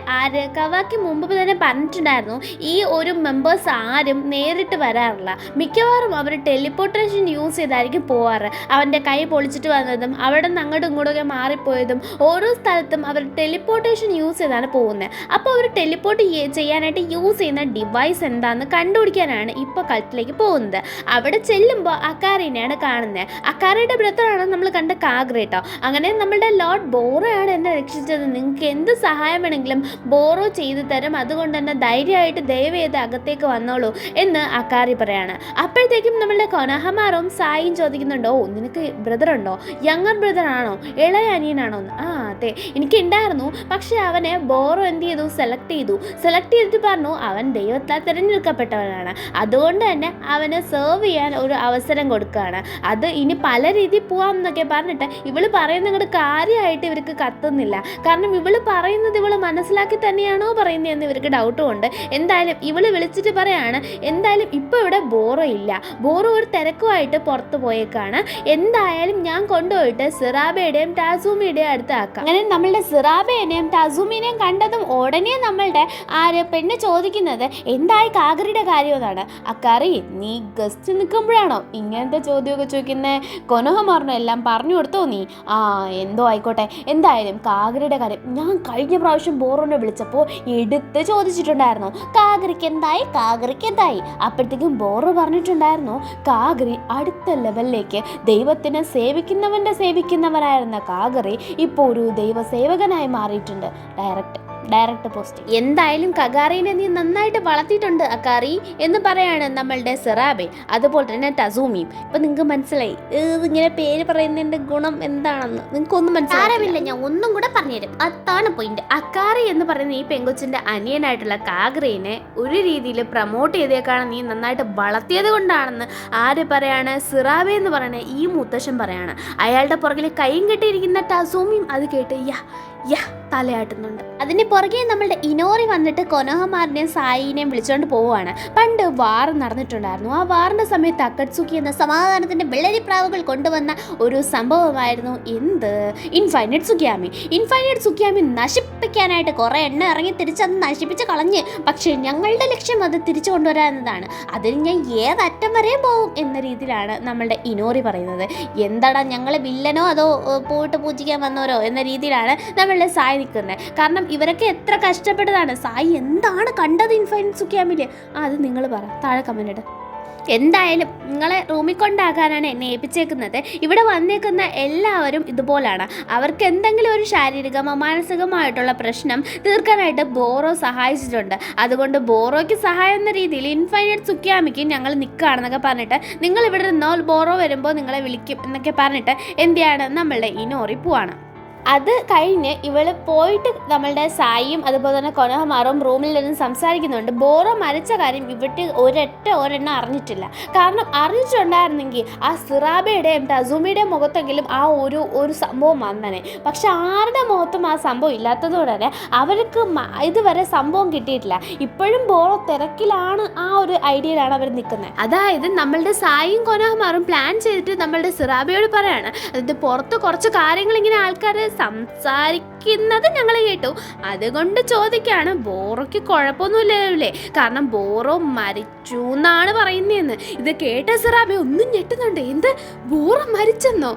കവാക്കി മുമ്പ് തന്നെ പറഞ്ഞിട്ടുണ്ടായിരുന്നു, ഈ ഒരു മെമ്പേഴ്സ് ആരും നേരിട്ട് വരാറില്ല, മിക്കവാറും അവർ ടെലിപ്പോർട്ടേഷൻ യൂസ് ചെയ്തായിരിക്കും പോവാറ്. അവൻ്റെ കൈ പൊളിച്ചിട്ട് വന്നതും അവിടെ നിന്ന് അങ്ങോട്ടും ഇങ്ങോട്ടൊക്കെ മാറിപ്പോയതും ഓരോ സ്ഥലത്തും അവർ ടെലിപ്പോർട്ടേഷൻ യൂസ് ചെയ്താണ് പോകുന്നത്. അപ്പോൾ അവർ ടെലിപ്പോർട്ട് ചെയ്യാൻ യൂസ് ചെയ്യുന്ന ഡിവൈസ് എന്താണെന്ന് കണ്ടുപിടിക്കാനാണ് ഇപ്പോൾ കൾട്ടിലേക്ക് പോകുന്നത്. അവിടെ ചെല്ലുമ്പോൾ അക്കാറിനെയാണ് കാണുന്നത്. അക്കാരയുടെ ബ്രദറാണ് നമ്മൾ കണ്ട കാഗ്രേട്ടോ. അങ്ങനെ നമ്മളുടെ ലോർഡ് ബോറോയാണ് എന്നെ രക്ഷിച്ചത്, നിങ്ങൾക്ക് എന്ത് സഹായം വേണമെങ്കിലും ബോറോ ചെയ്തു തരും, അതുകൊണ്ട് തന്നെ ധൈര്യമായിട്ട് ദയവ് ചെയ്ത് അകത്തേക്ക് വന്നോളൂ എന്ന് അക്കാരി പറയാണ്. അപ്പോഴത്തേക്കും നമ്മളുടെ കൊനഹമാറും സായിയും ചോദിക്കുന്നുണ്ടോ, നിനക്ക് ബ്രദറുണ്ടോ, യങ്ങർ ബ്രദർ ആണോ, ഇളയ അനിയനാണോ? ആ അതെ എനിക്കുണ്ടായിരുന്നു, പക്ഷെ അവനെ ബോറോ എന്ത് ചെയ്തു, സെലക്ട് ചെയ്തിട്ട് എന്നിട്ട് പറഞ്ഞു അവൻ ദൈവത്താൽ തിരഞ്ഞെടുക്കപ്പെട്ടവനാണ്, അതുകൊണ്ട് തന്നെ അവന് സെർവ് ചെയ്യാൻ ഒരു അവസരം കൊടുക്കുകയാണ്. അത് ഇനി പല രീതിയിൽ പോവാം എന്നൊക്കെ പറഞ്ഞിട്ട് ഇവള് പറയുന്ന ഇങ്ങോട്ട് കാര്യമായിട്ട് ഇവർക്ക് കത്തുന്നില്ല. കാരണം ഇവള് പറയുന്നത് ഇവള് മനസ്സിലാക്കി തന്നെയാണോ പറയുന്നതെന്ന് ഇവർക്ക് ഡൗട്ടും ഉണ്ട്. എന്തായാലും ഇവള് വിളിച്ചിട്ട് പറയാണ് എന്തായാലും ഇപ്പോൾ ഇവിടെ ബോറോ ഇല്ല, ബോറോ ഒരു തിരക്കുമായിട്ട് പുറത്ത് പോയേക്കാണ്, എന്തായാലും ഞാൻ കൊണ്ടുപോയിട്ട് സിറാബയുടെയും ടാസൂമിയുടെയും അടുത്ത് ആക്കാം. അങ്ങനെ നമ്മളുടെ സിറാബേനെയും ടാസൂമിനെയും കണ്ടതും ഉടനെ നമ്മളുടെ പെണ്ണ് ചോദിക്കുന്നത് എന്തായി കാഗറിയുടെ കാര്യമെന്നാണ്. അക്കാറി നീ ഗസ്റ്റ് നിൽക്കുമ്പോഴാണോ ഇങ്ങനത്തെ ചോദ്യമൊക്കെ ചോദിക്കുന്നത്? കൊനോഹമാറിനോ എല്ലാം പറഞ്ഞു കൊടുത്തോ നീ? എന്തോ ആയിക്കോട്ടെ, എന്തായാലും കാഗറിയുടെ കാര്യം ഞാൻ കഴിഞ്ഞ പ്രാവശ്യം ബോറോനെ വിളിച്ചപ്പോൾ എടുത്ത് ചോദിച്ചിട്ടുണ്ടായിരുന്നു, കാഗറിക്ക് എന്തായി, കാഗറിക്ക് എന്തായി? അപ്പോഴത്തേക്കും ബോറോ പറഞ്ഞിട്ടുണ്ടായിരുന്നു കാഗറി അടുത്ത ലെവലിലേക്ക് ദൈവത്തിനെ സേവിക്കുന്നവനായിരുന്ന കാഗറി ഇപ്പോൾ ഒരു ദൈവസേവകനായി മാറിയിട്ടുണ്ട്. Direct post. എന്തായാലും കഗാറിനെ നീ നന്നായിട്ട് വളർത്തിയിട്ടുണ്ട് അക്കാറി എന്ന് പറയാണ് നമ്മളുടെ സിറാബെ, അതുപോലെ തന്നെ ടസൂമിയും. ഇപ്പൊ നിങ്ങൾക്ക് മനസ്സിലായി ഇങ്ങനെ പേര് പറയുന്നതിന്റെ ഗുണം എന്താണെന്ന്? നിങ്ങൾക്കൊന്നും മനസ്സിലാവില്ല, ഞാൻ ഒന്നും കൂടെ പറഞ്ഞുതരും, അതാണ് പോയിന്റ്. അക്കാറി എന്ന് പറയുന്ന ഈ പെങ്കൊച്ചിന്റെ അനിയനായിട്ടുള്ള കാഗറിനെ ഒരു രീതിയിൽ പ്രൊമോട്ട് ചെയ്തേക്കാണ് നീ നന്നായിട്ട് വളർത്തിയത് കൊണ്ടാണെന്ന് ആര് പറയാണ്? സിറാബെ എന്ന് പറയുന്ന ഈ മുത്തശ്ശൻ പറയാണ്. അയാളുടെ പുറകിൽ കൈയും കെട്ടിയിരിക്കുന്ന ടസൂമിയും അത് കേട്ട് തലയാട്ടുന്നുണ്ട്. അതിന് പുറകെ നമ്മളുടെ ഇനോറി വന്നിട്ട് കൊനോഹമാറിനെയും സായിനെയും വിളിച്ചുകൊണ്ട് പോവുകയാണ്. പണ്ട് വാർ നടന്നിട്ടുണ്ടായിരുന്നു. ആ വാറിന്റെ സമയത്ത് അക്കട്സുക്കി എന്ന സമാധാനത്തിന്റെ വെള്ളരിപ്രാവുകൾ കൊണ്ടുവന്ന ഒരു സംഭവമായിരുന്നു എന്ത്? ഇൻഫൈനൈറ്റ് സുക്കിയാമി നശിപ്പിക്കാനായിട്ട് കുറെ എണ്ണ ഇറങ്ങി തിരിച്ചത് നശിപ്പിച്ച് കളഞ്ഞ്. പക്ഷേ ഞങ്ങളുടെ ലക്ഷ്യം അത് തിരിച്ചു കൊണ്ടുവരാൻ എന്നതാണ്. അതിന് ഞാൻ ഏതറ്റം വരെ പോകും എന്ന രീതിയിലാണ് നമ്മളുടെ ഇനോറി പറയുന്നത്. എന്താടാ ഞങ്ങളെ വില്ലനോ അതോ പോയിട്ട് പൂജിക്കാൻ വന്നവരോ എന്ന രീതിയിലാണ് നമ്മളുടെ സായി നിൽക്കുന്നത്. കാരണം ഇവരൊക്കെ എത്ര കഷ്ടപ്പെട്ടതാണ്. സായി എന്താണ് കണ്ടത് ഇൻഫൈനൈറ്റ് സുക്കിയാമില്? അത് നിങ്ങൾ പറ, താഴെ കമന്റ് ഇട്. എന്തായാലും നിങ്ങളെ റൂമിൽ കൊണ്ടാക്കാനാണ് എന്നെ ഏൽപ്പിച്ചേക്കുന്നത്. ഇവിടെ വന്നേക്കുന്ന എല്ലാവരും ഇതുപോലാണ്. അവർക്ക് എന്തെങ്കിലും ഒരു ശാരീരികമോ മാനസികമായിട്ടുള്ള പ്രശ്നം തീർക്കാനായിട്ട് ബോറോ സഹായിച്ചിട്ടുണ്ട്. അതുകൊണ്ട് ബോറോയ്ക്ക് സഹായം എന്ന രീതിയിൽ ഇൻഫൈനൈറ്റ് സുക്കിയാമിക്ക് ഞങ്ങൾ നിൽക്കുകയാണെന്നൊക്കെ പറഞ്ഞിട്ട് നിങ്ങൾ ഇവിടെ നിന്നോ ബോറോ വരുമ്പോൾ നിങ്ങളെ വിളിക്കും എന്നൊക്കെ പറഞ്ഞിട്ട് എന്തിയാണ് നമ്മളുടെ ഇനോറി പോവാണ്. അത് കഴിഞ്ഞ് ഇവൾ പോയിട്ട് നമ്മളുടെ സായിയും അതുപോലെ തന്നെ കൊനോഹമാറും റൂമിൽ നിന്ന് സംസാരിക്കുന്നുണ്ട്. ബോറോ മരിച്ച കാര്യം ഇവിടെ ഒരെണ്ണം അറിഞ്ഞിട്ടില്ല. കാരണം അറിഞ്ഞിട്ടുണ്ടായിരുന്നെങ്കിൽ ആ സിറാബയുടെയും ടസൂമിയുടെയും മുഖത്തെങ്കിലും ആ ഒരു സംഭവം വന്നനെ. പക്ഷെ ആരുടെ മുഖത്തും ആ സംഭവം ഇല്ലാത്തതുകൊണ്ട് തന്നെ അവർക്ക് ഇതുവരെ സംഭവം കിട്ടിയിട്ടില്ല. ഇപ്പോഴും ബോറോ തിരക്കിലാണ്, ആ ഒരു ഐഡിയയിലാണ് അവർ നിൽക്കുന്നത്. അതായത് നമ്മളുടെ സായിയും കൊനോഹമാറും പ്ലാൻ ചെയ്തിട്ട് നമ്മളുടെ സിറാബയോട് പറയാണ്, അതായത് പുറത്ത് കുറച്ച് കാര്യങ്ങൾ ഇങ്ങനെ ആൾക്കാർ സംസാരിക്കുന്നത് ഞങ്ങൾ കേട്ടു, അതുകൊണ്ട് ചോദിക്കാണ് ബോറോയ്ക്ക് കുഴപ്പമൊന്നുമില്ലല്ലേ? കാരണം ബോറോ മരിച്ചു എന്നാണ് പറയുന്നതെന്ന്. ഇത് കേട്ട സിറാബെ ഒന്നും ഞെട്ടുന്നുണ്ട്. എന്ത്, ബോറോ മരിച്ചെന്നോ?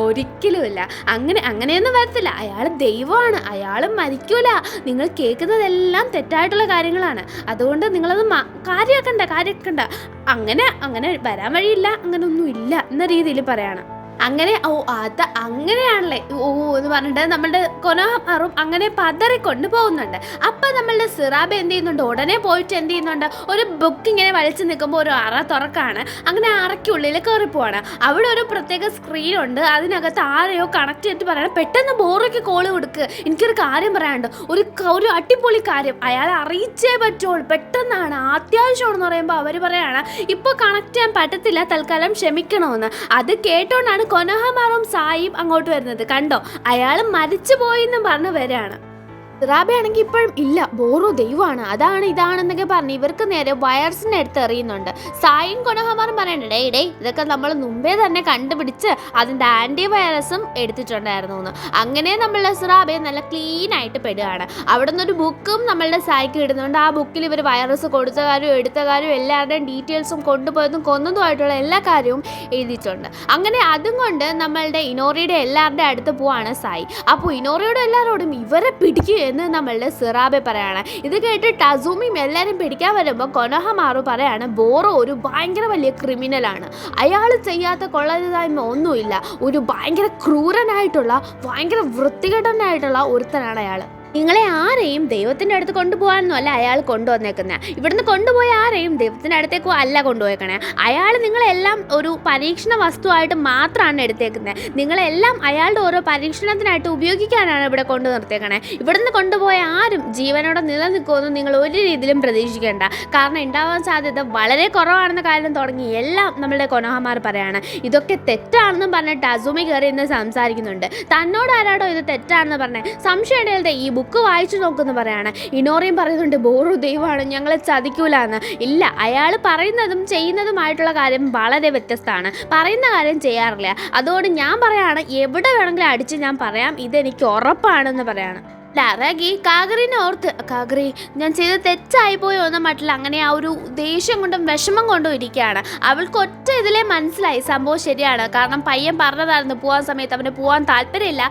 ഒരിക്കലുമില്ല, അങ്ങനെയൊന്നും വരത്തില്ല. അയാൾ ദൈവമാണ്, അയാൾ മരിക്കൂല. നിങ്ങൾ കേൾക്കുന്നതെല്ലാം തെറ്റായിട്ടുള്ള കാര്യങ്ങളാണ്. അതുകൊണ്ട് നിങ്ങളത് കാര്യമാക്കണ്ട. അങ്ങനെ വരാൻ വഴിയില്ല, അങ്ങനെയൊന്നും ഇല്ല എന്ന രീതിയിൽ പറയാണ്. അങ്ങനെ അങ്ങനെയാണല്ലേ എന്ന് പറഞ്ഞിട്ട് നമ്മളുടെ കൊനോഹമാറും അങ്ങനെ പതറിക്കൊണ്ട് പോകുന്നുണ്ട്. അപ്പം നമ്മളുടെ സിറാബ് എന്ത് ചെയ്യുന്നുണ്ട്? ഉടനെ പോയിട്ട് എന്ത് ചെയ്യുന്നുണ്ട്? ഒരു ബുക്ക് ഇങ്ങനെ വലിച്ചു നിൽക്കുമ്പോൾ ഒരു അറ തുറക്കാണ്. അങ്ങനെ അറയ്ക്കുള്ളിൽ കയറിപ്പോവാണ്. അവിടെ ഒരു പ്രത്യേക സ്ക്രീനുണ്ട്. അതിനകത്ത് ആരെയോ കണക്ട് ചെയ്തിട്ട് പറയണം, പെട്ടെന്ന് ബോറോയ്ക്ക് കോള് കൊടുക്കുക, എനിക്കൊരു കാര്യം പറയാനുണ്ട്, ഒരു അടിപൊളി കാര്യം അയാളെ അറിയിച്ചേ പറ്റുള്ളൂ, പെട്ടെന്നാണ്, അത്യാവശ്യമാണെന്ന് പറയുമ്പോൾ അവർ പറയാണ് ഇപ്പോൾ കണക്ട് ചെയ്യാൻ പറ്റത്തില്ല, തൽക്കാലം ക്ഷമിക്കണമെന്ന്. അത് കേട്ടോണ്ടാണ് കൊനോഹമാറും സായിയും അങ്ങോട്ട് വരുന്നത്. കണ്ടോ, അയാൾ മരിച്ചു പോയെന്നും പറഞ്ഞ് വരികയാണ്. സിറാബയാണെങ്കിൽ ഇപ്പോഴും ഇല്ല, ബോറോ ദൈവമാണ്, ഇതാണെന്നൊക്കെ പറഞ്ഞ് ഇവർക്ക് നേരെ വയർസിനെ എടുത്ത് എറിയുന്നുണ്ട്. സായും കൊനോഹമാറും പറയണ്ടേ, ഇതൊക്കെ നമ്മൾ മുമ്പേ തന്നെ കണ്ടുപിടിച്ച് അതിൻ്റെ ആൻറ്റി വൈറസും എടുത്തിട്ടുണ്ടായിരുന്നു എന്ന്. അങ്ങനെ നമ്മളുടെ സിറാബയെ നല്ല ക്ലീൻ ആയിട്ട് പെടുകയാണ്. അവിടെ നിന്നൊരു ബുക്കും നമ്മളുടെ സായിക്ക് ഇടുന്നുണ്ട്. ആ ബുക്കിൽ ഇവർ വൈറസ് കൊടുത്ത കാര്യവും എടുത്ത കാര്യവും എല്ലാവരുടെയും ഡീറ്റെയിൽസും കൊണ്ടുപോയതും കൊന്നതുമായിട്ടുള്ള എല്ലാ കാര്യവും എഴുതിയിട്ടുണ്ട്. അങ്ങനെ അതും കൊണ്ട് നമ്മളുടെ ഇനോറിയുടെ എല്ലാവരുടെയും അടുത്ത് പോവാണ് സായി. അപ്പോൾ ഇനോറിയുടെ എല്ലാവരോടും ഇവരെ പിടിക്കുക എന്ന് നമ്മളുടെ സിറാബെ പറയാണ്. ഇത് കേട്ട് ടസൂമിയും എല്ലാവരും പിടിക്കാൻ വരുമ്പോൾ കൊനോഹമാറു പറയാണ് ബോറോ ഒരു ഭയങ്കര വലിയ ക്രിമിനലാണ്, അയാൾ ചെയ്യാത്ത കൊള്ളരുതായ്മ ഒന്നുമില്ല, ഒരു ഭയങ്കര ക്രൂരനായിട്ടുള്ള ഭയങ്കര വൃത്തികെട്ടനായിട്ടുള്ള ഒരുത്തനാണ് അയാൾ. നിങ്ങളെ ആരെയും ദൈവത്തിൻ്റെ അടുത്ത് കൊണ്ടുപോകാനൊന്നും അല്ല അയാൾ കൊണ്ടുവന്നേക്കുന്നത്. ഇവിടുന്ന് കൊണ്ടുപോയ ആരെയും ദൈവത്തിൻ്റെ അടുത്തേക്കോ അല്ല കൊണ്ടുപോയേക്കണേ. അയാൾ നിങ്ങളെല്ലാം ഒരു പരീക്ഷണ വസ്തുവായിട്ട് മാത്രമാണ് എടുത്തേക്കുന്നത്. നിങ്ങളെല്ലാം അയാളുടെ ഓരോ പരീക്ഷണത്തിനായിട്ട് ഉപയോഗിക്കാനാണ് ഇവിടെ കൊണ്ടു നിർത്തിയേക്കണേ. ഇവിടുന്ന് കൊണ്ടുപോയ ആരും ജീവനോടെ നിലനിൽക്കുമെന്ന് നിങ്ങൾ ഒരു രീതിയിലും പ്രതീക്ഷിക്കേണ്ട. കാരണം ഉണ്ടാവാൻ സാധ്യത വളരെ കുറവാണെന്ന കാര്യം തുടങ്ങി എല്ലാം നമ്മളുടെ കൊനോഹമാർ പറയാണ്. ഇതൊക്കെ തെറ്റാണെന്നും പറഞ്ഞിട്ട് അസുമി കയറി ഇന്ന് സംസാരിക്കുന്നുണ്ട്. തന്നോട് ആരാടോ ഇത് തെറ്റാണെന്ന് പറഞ്ഞേ സംശയമുണ്ടെങ്കിൽ ഈ ബുക്ക് വായിച്ചു നോക്കുമെന്ന് പറയാണ്. ഇനോറിയും പറയുന്നുണ്ട് ബോറു ദൈവമാണ്, ഞങ്ങളെ ചതിക്കൂലെന്ന്. ഇല്ല, അയാൾ പറയുന്നതും ചെയ്യുന്നതുമായിട്ടുള്ള കാര്യം വളരെ വ്യത്യസ്തമാണ്. പറയുന്ന കാര്യം ചെയ്യാറില്ല. അതുകൊണ്ട് ഞാൻ പറയാണ്, എവിടെ വേണമെങ്കിലും അടിച്ച് ഞാൻ പറയാം, ഇതെനിക്ക് ഉറപ്പാണെന്ന് പറയാണ്. ലറഗി കാഗറിനെ ഓർത്ത്, കാഗറി ഞാൻ ചെയ്ത് തെറ്റായിപ്പോയോ എന്ന മട്ടിൽ അങ്ങനെ ആ ഒരു ദേഷ്യം കൊണ്ടും വിഷമം കൊണ്ടും ഇരിക്കുകയാണ്. അവൾക്ക് ഒറ്റ ഇതിലേ മനസ്സിലായി സംഭവം ശരിയാണ്. കാരണം പയ്യൻ പറഞ്ഞതായിരുന്നു പോകാൻ സമയത്ത് അവന് പോകാൻ താല്പര്യമില്ല,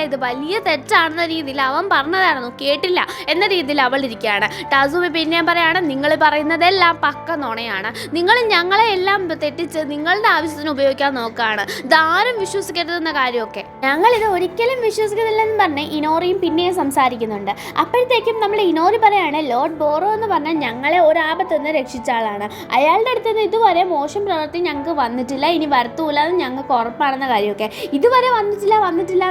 ഇത് വലിയ തെറ്റാണെന്ന രീതിയിൽ അവൻ പറഞ്ഞതായിരുന്നു, കേട്ടില്ല എന്ന രീതിയിൽ അവൾ ഇരിക്കുകയാണ്. ടാസുമി പിന്നെയും പറയാണ്, നിങ്ങൾ പറയുന്നതെല്ലാം പക്ക നുണയാണ്. നിങ്ങൾ ഞങ്ങളെ എല്ലാം തെറ്റിച്ച് നിങ്ങളുടെ ആവശ്യത്തിന് ഉപയോഗിക്കാൻ നോക്കുകയാണ്. ഇതാരും വിശ്വസിക്കരുതെന്ന കാര്യമൊക്കെ. ഞങ്ങളിത് ഒരിക്കലും വിശ്വസിക്കുന്നില്ലെന്ന് പറഞ്ഞ് ഇനോറിയും പിന്നെയും സംസാരിക്കുന്നുണ്ട്. അപ്പോഴത്തേക്കും നമ്മൾ ഇനോറി പറയാണ്, ലോർഡ് ബോറോ എന്ന് പറഞ്ഞാൽ ഞങ്ങളെ ഒരാപത്തു നിന്ന് രക്ഷിച്ച ആളാണ്. അയാളുടെ അടുത്ത് നിന്ന് ഇതുവരെ മോശം പ്രവൃത്തി ഞങ്ങൾക്ക് വന്നിട്ടില്ല, ഇനി വരത്തൂല എന്ന് ഞങ്ങൾക്ക് ഉറപ്പാണെന്ന കാര്യമൊക്കെ. ഇതുവരെ വന്നിട്ടില്ല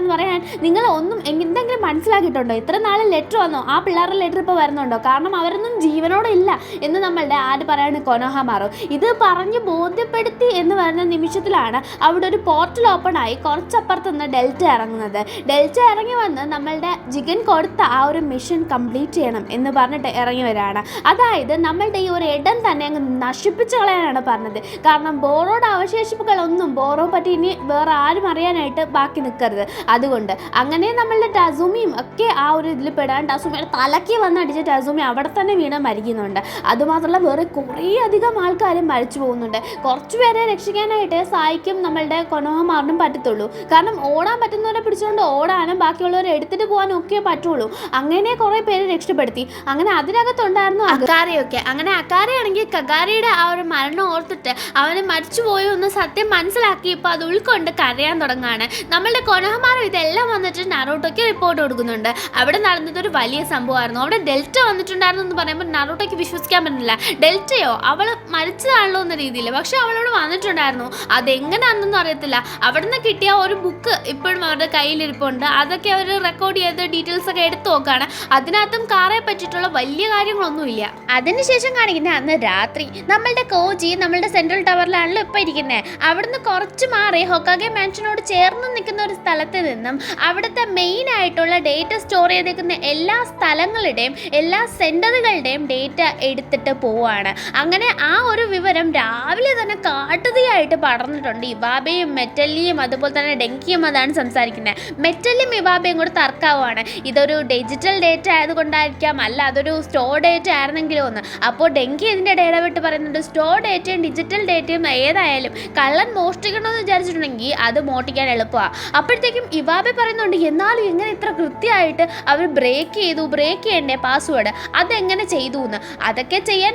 എന്ന് പറയാൻ നിങ്ങൾ ഒന്നും എന്തെങ്കിലും മനസ്സിലാക്കിയിട്ടുണ്ടോ? ഇത്ര നാളെ ലെറ്റർ വന്നോ? ആ പിള്ളേരുടെ ലെറ്റർ ഇപ്പോൾ വരുന്നുണ്ടോ? കാരണം അവരൊന്നും ജീവനോടെ ഇല്ല എന്ന് നമ്മളുടെ ആര് പറയാണ്, കൊനോഹമാറോ. ഇത് പറഞ്ഞ് ബോധ്യപ്പെടുത്തി എന്ന് പറയുന്ന നിമിഷത്തിലാണ് അവിടെ ഒരു പോർട്ടൽ ഓപ്പൺ ആയി കുറച്ചപ്പുറത്ത് നിന്ന് ഡെൽറ്റ ഇറങ്ങുന്നത്. ഡെൽറ്റ ഇറങ്ങി വന്ന് നമ്മളുടെ ജിഗൻ കൊടുത്ത ആ ഒരു മിഷൻ കംപ്ലീറ്റ് ചെയ്യണം എന്ന് പറഞ്ഞിട്ട് ഇറങ്ങി വരികയാണ്. അതായത് നമ്മളുടെ ഈ ഒരു ഇടം തന്നെ അങ്ങ് നശിപ്പിച്ച് കളയാനാണ് പറഞ്ഞത്. കാരണം ബോറോയുടെ അവശേഷിപ്പുകളൊന്നും ബോറോ പറ്റി ഇനി വേറെ ആരും അറിയാനായിട്ട് ബാക്കി നിൽക്കരുത്. അതുകൊണ്ട് അങ്ങനെ നമ്മളുടെ ടസുമിയും ഒക്കെ ആ ഒരു ഇതിൽ പെടാൻ ടസുമിയുടെ തലയ്ക്ക് വന്ന് അടിച്ച് ടസുമി അവിടെ തന്നെ വീണ് മരിക്കുന്നുണ്ട്. അതുമാത്രമല്ല വേറെ കുറേ അധികം ആൾക്കാരും മരിച്ചു പോകുന്നുണ്ട്. കുറച്ചുപേരെ രക്ഷിക്കാനായിട്ട് സായിക്കും നമ്മളുടെ കൊനോഹമാറിനും പറ്റത്തുള്ളൂ. കാരണം ഓടാൻ പറ്റുന്നവരെ പിടിച്ചുകൊണ്ട് ഓടാനും ബാക്കിയുള്ളവരെ എടുത്തിട്ട് പോകാനും ഒക്കെ പറ്റുള്ളൂ. അങ്ങനെ കുറെ പേര് രക്ഷപ്പെടുത്തി. അങ്ങനെ അതിനകത്തുണ്ടായിരുന്നു അക്കാരയൊക്കെ. അങ്ങനെ അക്കാരയാണെങ്കിൽ കഗാരിയുടെ ആ ഒരു മരണം ഓർത്തിട്ട് അവന് മരിച്ചു പോയോ എന്ന് സത്യം മനസ്സിലാക്കി ഇപ്പോൾ അത് ഉൾക്കൊണ്ട് കരയാൻ തുടങ്ങാണ്. നമ്മളുടെ കൊനോഹമാരും ഇതെല്ലാം വന്നിട്ട് നറൂട്ടോയ്ക്ക് റിപ്പോർട്ട് കൊടുക്കുന്നുണ്ട്. അവിടെ നടന്നതൊരു വലിയ സംഭവമായിരുന്നു. അവിടെ ഡെൽറ്റ വന്നിട്ടുണ്ടായിരുന്നു എന്ന് പറയുമ്പോൾ നറൂട്ടോയ്ക്ക് വിശ്വസിക്കാൻ പറ്റുന്നില്ല. ഡെൽറ്റയോ അവൾ മരിച്ചതാണല്ലോ എന്ന രീതിയിൽ. പക്ഷെ അവളോട് വന്നിട്ടുണ്ടായിരുന്നു. അതെങ്ങനെയാണെന്നൊന്നും അറിയത്തില്ല. അവിടെ നിന്ന് കിട്ടിയ ഒരു ബുക്ക് ഇപ്പോഴും അവരുടെ കയ്യിലിരിപ്പുണ്ട്. അതൊക്കെ അവർ റെക്കോർഡ് ചെയ്ത് ഡീറ്റെയിൽസ് ഒക്കെ എടുത്തു നോക്കാണ്. അതിനകത്തും കാറെ പറ്റിയിട്ടുള്ള വലിയ കാര്യങ്ങളൊന്നുമില്ല. അതിനുശേഷം കാണിക്കുന്നത് അന്ന് രാത്രി നമ്മളുടെ കോജി നമ്മളുടെ സെൻട്രൽ ടവറിലാണല്ലോ ഇപ്പം ഇരിക്കുന്നത്. അവിടുന്ന് കുറച്ച് മാറി ഹൊക്കാഗെ മാൻഷനോട് ചേർന്ന് നിൽക്കുന്ന ഒരു സ്ഥലത്ത് നിന്നും അവിടുത്തെ മെയിൻ ആയിട്ടുള്ള ഡേറ്റ സ്റ്റോർ ചെയ്തേക്കുന്ന എല്ലാ സ്ഥലങ്ങളുടെയും എല്ലാ സെന്ററുകളുടെയും ഡേറ്റ എടുത്തിട്ട് പോവാണ്. അങ്ങനെ ആ ഒരു വിവരം രാവിലെ തന്നെ കാട്ടുതീയായിട്ട് പടർന്നിട്ടുണ്ട്. ഇവാബയും മെറ്റല്ലിയും അതുപോലെ തന്നെ ഡെങ്കിയും അതാണ് സംസാരിക്കുന്നത്. മെറ്റല്ലിയും ഇവാബയും കൂടെ തർക്കാവുകയാണ്. ഇതൊരു ഡിജിറ്റൽ ഡേറ്റ ആയതുകൊണ്ടായിരിക്കാം, അല്ല അതൊരു സ്റ്റോർ ഡേറ്റ ആയിരുന്നെങ്കിലോ എന്ന്. അപ്പോൾ ഡെങ്കി ഇതിൻ്റെ ഇടപെട്ട് പറയുന്നുണ്ട്, സ്റ്റോർ ഡേറ്റയും ഡിജിറ്റൽ ഡേറ്റയും ഏതായാലും കള്ളൻ മോഷ്ടിക്കണമെന്ന് വിചാരിച്ചിട്ടുണ്ടെങ്കിൽ അത് മോഷ്ടിക്കാൻ എളുപ്പമാണ്. അപ്പോഴത്തേക്കും ഇവാബെ പറയുന്നുണ്ട്, എന്നാലും എങ്ങനെ ഇത്ര കൃത്യമായിട്ട് അവർ ബ്രേക്ക് ചെയ്യണ്ടേ പാസ്വേഡ്, അതെങ്ങനെ ചെയ്തു എന്ന്. അതൊക്കെ ചെയ്യാൻ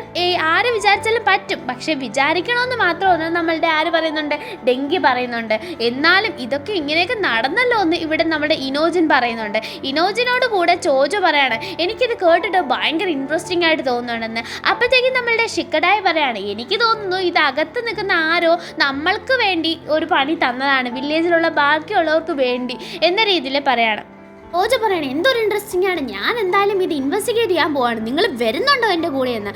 ആര് വിചാരിച്ചാലും പറ്റും, പക്ഷെ വിചാരിക്കണമെന്ന് മാത്രമൊന്നും നമ്മളുടെ ആര് പറയുന്നുണ്ട്, ഡെങ്കി പറയുന്നുണ്ട്. എന്നാലും ഇതൊക്കെ ഇങ്ങനെയൊക്കെ നടന്നല്ലോ എന്ന് ഇവിടെ നമ്മുടെ ഇനോജിൻ പറയുന്നുണ്ട്. ഇനോജിനോട് കൂടെ ചോജോ പറയാണ്, എനിക്കിത് കേട്ടിട്ട് ഭയങ്കര ഇൻട്രസ്റ്റിംഗ് ആയിട്ട് തോന്നുന്നുണ്ടെന്ന്. അപ്പോഴത്തേക്കും നമ്മളുടെ ഷിക്കഡായി പറയാണ്, എനിക്ക് തോന്നുന്നു ഇത് അകത്ത് നിൽക്കുന്ന ആരോ നമ്മൾക്ക് വേണ്ടി ഒരു പണി തന്നതാണ്, വില്ലേജിലുള്ള ബാക്കിയുള്ളവർക്ക് വേണ്ടി എന്ന രീതിയിൽ പറയാണ്. ഓജ പറയണേ, എന്തൊരു ഇൻട്രസ്റ്റിംഗ് ആണ്, ഞാൻ എന്തായാലും ഇത് ഇൻവെസ്റ്റിഗേറ്റ് ചെയ്യാൻ പോവാണ്, നിങ്ങൾ വരുന്നുണ്ടോ എൻ്റെ കൂടെ എന്ന്.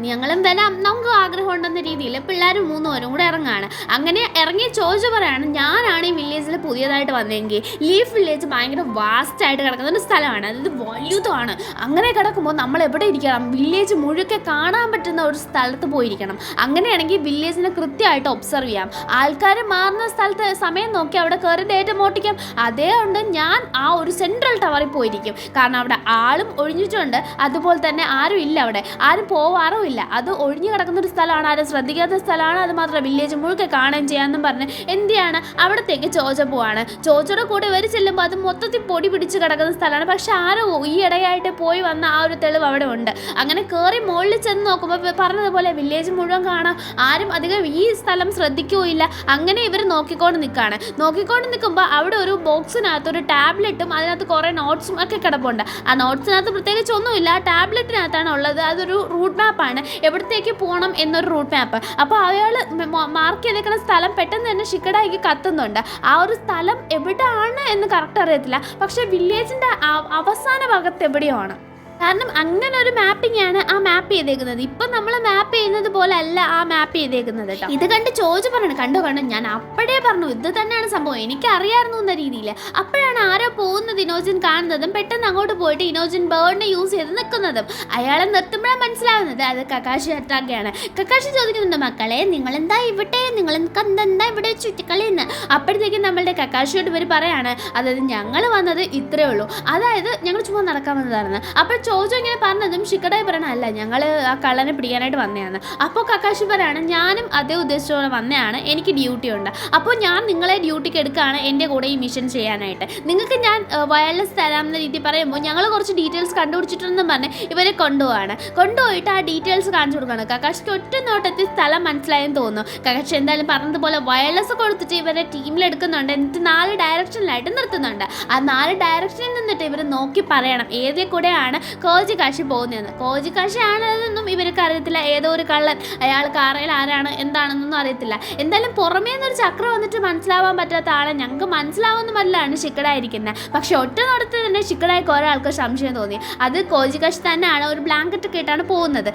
ഞങ്ങളും വരാം, നമുക്ക് ആഗ്രഹം ഉണ്ടെന്ന രീതിയിൽ പിള്ളേർ 3 പേരും കൂടെ ഇറങ്ങാണ്. അങ്ങനെ ഇറങ്ങി ചോദിച്ചു പറയാണ്, ഞാനാണ് ഈ വില്ലേജിൽ പുതിയതായിട്ട് വന്നതെങ്കിൽ ലീഫ് വില്ലേജ് ഭയങ്കര വാസ്റ്റായിട്ട് കിടക്കുന്ന ഒരു സ്ഥലമാണ്, അതായത് വലുതാണ്. അങ്ങനെ കിടക്കുമ്പോൾ നമ്മൾ എവിടെ ഇരിക്കണം, വില്ലേജ് മുഴുക്കെ കാണാൻ പറ്റുന്ന ഒരു സ്ഥലത്ത് പോയിരിക്കണം. അങ്ങനെയാണെങ്കിൽ വില്ലേജിനെ കൃത്യമായിട്ട് ഒബ്സർവ് ചെയ്യാം. ആൾക്കാർ മാറുന്ന സ്ഥലത്ത് സമയം നോക്കി അവിടെ കയറി ഡേറ്റ മോട്ടിക്കാം. അതേകൊണ്ട് ഞാൻ ആ ഒരു സെൻട്രൽ ടവറിൽ പോയിരിക്കും. കാരണം അവിടെ ആളും ഒഴിഞ്ഞിട്ടുണ്ട്, അതുപോലെ തന്നെ ആരും ഇല്ല, അവിടെ ആരും പോവാറും ഇല്ല. അത് ഒഴിഞ്ഞു കിടക്കുന്ന ഒരു സ്ഥലമാണ്, ആരും ശ്രദ്ധിക്കാത്ത സ്ഥലമാണ്. അത് മാത്രമല്ല വില്ലേജ് മുഴുക്കെ കാണുകയും ചെയ്യാമെന്നും പറഞ്ഞ് എന്ത് ചെയ്യാണ്, അവിടത്തേക്ക് ചോജ പോവാണ്. ചോജയുടെ കൂടെ ഇവർ ചെല്ലുമ്പോൾ അത് മൊത്തത്തിൽ പൊടി പിടിച്ച് കിടക്കുന്ന സ്ഥലമാണ്. പക്ഷെ ആരോ ഈ ഇടയായിട്ട് പോയി വന്ന ആ ഒരു തെളിവ് അവിടെ ഉണ്ട്. അങ്ങനെ കയറി മുകളിൽ ചെന്ന് നോക്കുമ്പോൾ പറഞ്ഞതുപോലെ വില്ലേജ് മുഴുവൻ കാണാം. ആരും അധികം ഈ സ്ഥലം ശ്രദ്ധിക്കുകയില്ല. അങ്ങനെ ഇവർ നോക്കിക്കൊണ്ട് നിൽക്കുകയാണ്. നോക്കിക്കൊണ്ട് നിൽക്കുമ്പോൾ അവിടെ ഒരു ബോക്സിനകത്ത് ഒരു ടാബ്ലറ്റും അതിനകത്ത് അതിനകത്ത് കുറേ നോട്ട്സും ഒക്കെ കിടപ്പുണ്ട്. ആ നോട്ട്സിനകത്ത് പ്രത്യേകിച്ച് ഒന്നുമില്ല, ടാബ്ലറ്റിനകത്താണ് ഉള്ളത്. അതൊരു റൂട്ട് മാപ്പാണ്, എവിടത്തേക്ക് പോകണം എന്നൊരു റൂട്ട് മാപ്പ്. അപ്പോൾ അയാൾ മാർക്ക് ചെയ്തേക്കുന്ന സ്ഥലം പെട്ടെന്ന് തന്നെ ഷിക്കഡായിക്ക് കത്തുന്നുണ്ട്. ആ ഒരു സ്ഥലം എവിടെയാണ് എന്ന് കറക്റ്റ് അറിയത്തില്ല, പക്ഷേ വില്ലേജിൻ്റെ അവസാന ഭാഗത്ത് എവിടെയോ ആണ്. കാരണം അങ്ങനെ ഒരു മാപ്പിംഗ് ആണ് ആ മാപ്പ് ചെയ്തേക്കുന്നത്. ഇപ്പം നമ്മൾ മാപ്പ് ചെയ്യുന്നത് പോലെ അല്ല ആ മാപ്പ് ചെയ്തേക്കുന്നത് കേട്ടോ. ഇത് കണ്ട് ചോദിച്ചു പറഞ്ഞു, കണ്ടോ ഞാൻ അപ്പോഴേ പറഞ്ഞു ഇത് തന്നെയാണ് സംഭവം, എനിക്കറിയായിരുന്നു എന്ന രീതിയിൽ. അപ്പോഴാണ് ആരോ പോകുന്നത് ഇനോജിൻ കാണുന്നതും പെട്ടെന്ന് അങ്ങോട്ട് പോയിട്ട് ഇനോജിൻ ബേർഡിനെ യൂസ് ചെയ്ത് നിൽക്കുന്നതും. അയാളെ നിർത്തുമ്പോഴാണ് മനസ്സിലാവുന്നത് അത് കക്കാശി അറ്റാക്കാണ്. കക്കാശി ചോദിക്കുന്നുണ്ട്, മക്കളെ നിങ്ങളെന്താ ഇവിടെ, എന്താ ഇവിടെ ചുറ്റിക്കളിന്ന്. അപ്പോഴത്തേക്കും നമ്മളുടെ കക്കാശിയോട് ഇവർ പറയാണ്, അതായത് ഞങ്ങൾ വന്നത് ഇത്രയേ ഉള്ളൂ, അതായത് ഞങ്ങൾ ചുമ്മാ നടക്കാൻ വന്നതാണെന്ന്. അപ്പോൾ ചോദിച്ചു ഇങ്ങനെ പറഞ്ഞതും ഷിക്കഡായി പറയണം, അല്ല ഞങ്ങൾ ആ കള്ളനെ പിടിക്കാനായിട്ട് വന്നതാണ്. അപ്പോൾ കക്കാശി പറയാണ്, ഞാനും അതേ ഉദ്ദേശത്തോടെ വന്നതാണ്, എനിക്ക് ഡ്യൂട്ടി ഉണ്ട്. അപ്പോൾ ഞാൻ നിങ്ങളെ ഡ്യൂട്ടിക്ക് എടുക്കുകയാണ് എൻ്റെ കൂടെ ഈ മിഷൻ ചെയ്യാനായിട്ട്. നിങ്ങൾക്ക് ഞാൻ വയർലെസ് തരാമെന്ന രീതി പറയുമ്പോൾ ഞങ്ങൾ കുറച്ച് ഡീറ്റെയിൽസ് കണ്ടുപിടിച്ചിട്ടുണ്ടെന്ന് പറഞ്ഞ് ഇവരെ കൊണ്ടുപോയിട്ട് ആ ഡീറ്റെയിൽസ് കാണിച്ചു കൊടുക്കുകയാണ്. കക്കാശിക്ക് ഒറ്റ നോട്ടത്തിൽ സ്ഥലം മനസ്സിലായെന്ന് തോന്നുന്നു. കക്കാശി എന്തായാലും പറഞ്ഞതുപോലെ വയർലെസ് കൊടുത്തിട്ട് ഇവരെ ടീമിലെടുക്കുന്നുണ്ട്, എന്നിട്ട് 4 ഡയറക്ഷനിലായിട്ട് നിർത്തുന്നുണ്ട്. ആ 4 ഡയറക്ഷനിൽ നിന്നിട്ട് ഇവർ നോക്കി പറയണം ഏതേ കൂടെയാണ് കോജികാശി പോകുന്നതെന്ന്. കോജികാശി ആണെന്നൊന്നും ഇവർക്ക് അറിയത്തില്ല, ഏതോ ഒരു കള്ളൻ, അയാൾ കാറയിൽ ആരാണ് എന്താണെന്നൊന്നും അറിയത്തില്ല. എന്തായാലും പുറമേ നിന്നൊരു ചക്രം വന്നിട്ട് മനസ്സിലാവാൻ പറ്റാത്ത ആളെ ഞങ്ങൾക്ക് മനസ്സിലാവുന്നതല്ലാണ് ഷിക്കഡായിരിക്കുന്നത്. പക്ഷെ ഒറ്റ നടത്തി തന്നെ ഷിക്കഡായിക്ക് ഒരാൾക്ക് സംശയം തോന്നി. അത് കോജികാശി തന്നെയാണ്. ഒരു ബ്ലാങ്കറ്റ് കേട്ടാണ് പോകുന്നത്.